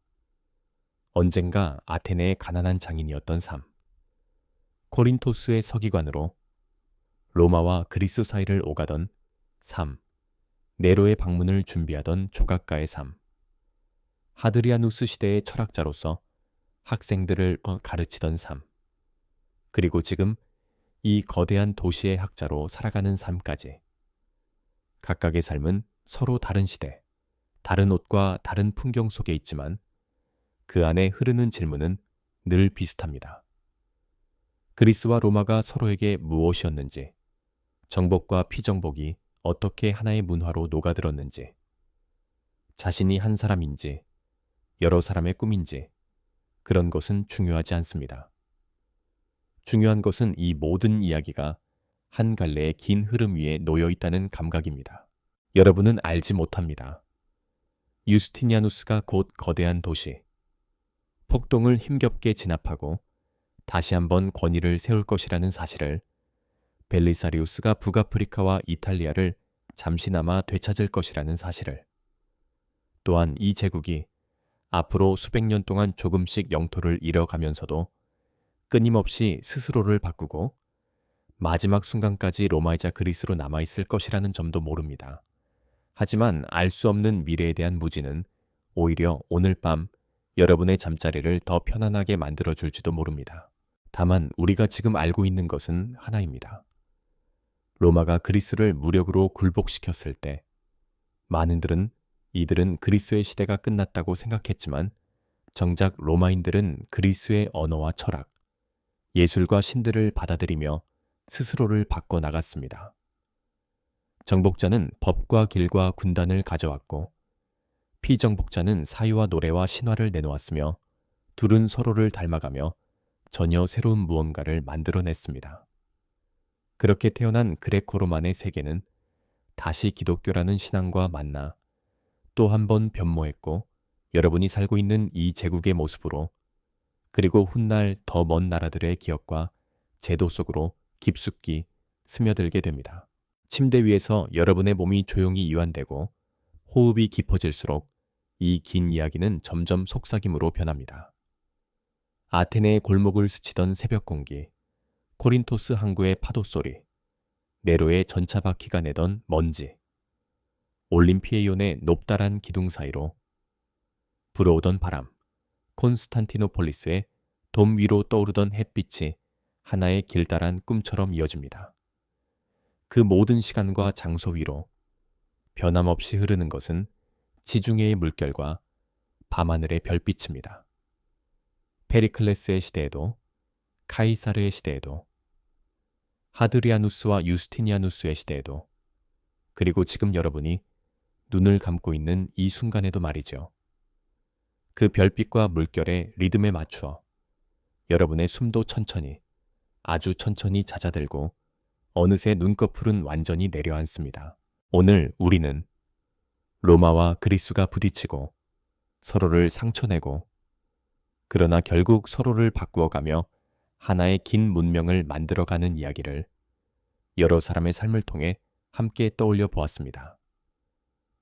언젠가 아테네의 가난한 장인이었던 삶, 코린토스의 서기관으로 로마와 그리스 사이를 오가던 삶, 네로의 방문을 준비하던 조각가의 삶, 하드리아누스 시대의 철학자로서 학생들을 가르치던 삶, 그리고 지금 이 거대한 도시의 학자로 살아가는 삶까지. 각각의 삶은 서로 다른 시대, 다른 옷과 다른 풍경 속에 있지만 그 안에 흐르는 질문은 늘 비슷합니다. 그리스와 로마가 서로에게 무엇이었는지, 정복과 피정복이 어떻게 하나의 문화로 녹아들었는지, 자신이 한 사람인지, 여러 사람의 꿈인지, 그런 것은 중요하지 않습니다. 중요한 것은 이 모든 이야기가 한 갈래의 긴 흐름 위에 놓여 있다는 감각입니다. 여러분은 알지 못합니다. 유스티니아누스가 곧 거대한 도시, 폭동을 힘겹게 진압하고 다시 한번 권위를 세울 것이라는 사실을, 벨리사리우스가 북아프리카와 이탈리아를 잠시나마 되찾을 것이라는 사실을, 또한 이 제국이 앞으로 수백 년 동안 조금씩 영토를 잃어가면서도 끊임없이 스스로를 바꾸고 마지막 순간까지 로마이자 그리스로 남아있을 것이라는 점도 모릅니다. 하지만 알 수 없는 미래에 대한 무지는 오히려 오늘 밤 여러분의 잠자리를 더 편안하게 만들어줄지도 모릅니다. 다만 우리가 지금 알고 있는 것은 하나입니다. 로마가 그리스를 무력으로 굴복시켰을 때 많은들은 이들은 그리스의 시대가 끝났다고 생각했지만 정작 로마인들은 그리스의 언어와 철학, 예술과 신들을 받아들이며 스스로를 바꿔나갔습니다. 정복자는 법과 길과 군단을 가져왔고 피정복자는 사유와 노래와 신화를 내놓았으며 둘은 서로를 닮아가며 전혀 새로운 무언가를 만들어냈습니다. 그렇게 태어난 그레코로만의 세계는 다시 기독교라는 신앙과 만나 또 한 번 변모했고 여러분이 살고 있는 이 제국의 모습으로 그리고 훗날 더 먼 나라들의 기억과 제도 속으로 깊숙이 스며들게 됩니다. 침대 위에서 여러분의 몸이 조용히 이완되고 호흡이 깊어질수록 이 긴 이야기는 점점 속삭임으로 변합니다. 아테네의 골목을 스치던 새벽 공기, 코린토스 항구의 파도 소리, 네로의 전차 바퀴가 내던 먼지, 올림피에온의 높다란 기둥 사이로 불어오던 바람, 콘스탄티노폴리스의 돔 위로 떠오르던 햇빛이 하나의 길다란 꿈처럼 이어집니다. 그 모든 시간과 장소 위로 변함없이 흐르는 것은 지중해의 물결과 밤하늘의 별빛입니다. 페리클레스의 시대에도, 카이사르의 시대에도, 하드리아누스와 유스티니아누스의 시대에도, 그리고 지금 여러분이 눈을 감고 있는 이 순간에도 말이죠. 그 별빛과 물결의 리듬에 맞추어 여러분의 숨도 천천히, 아주 천천히 잦아들고 어느새 눈꺼풀은 완전히 내려앉습니다. 오늘 우리는 로마와 그리스가 부딪히고 서로를 상처내고 그러나 결국 서로를 바꾸어가며 하나의 긴 문명을 만들어가는 이야기를 여러 사람의 삶을 통해 함께 떠올려 보았습니다.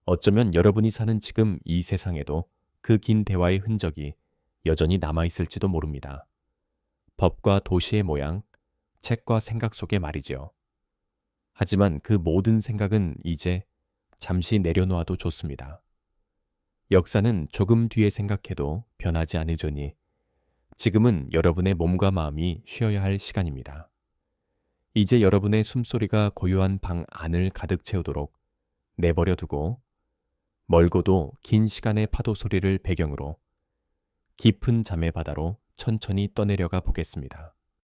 어쩌면 여러분이 사는 지금 이 세상에도 그 긴 대화의 흔적이 여전히 남아있을지도 모릅니다. 법과 도시의 모양, 책과 생각 속에 말이지요. 하지만 그 모든 생각은 이제 잠시 내려놓아도 좋습니다. 역사는 조금 뒤에 생각해도 변하지 않으려니 지금은 여러분의 몸과 마음이 쉬어야 할 시간입니다. 이제 여러분의 숨소리가 고요한 방 안을 가득 채우도록 내버려 두고 멀고도 긴 시간의 파도 소리를 배경으로 깊은 잠의 바다로 천천히 떠내려가 보겠습니다.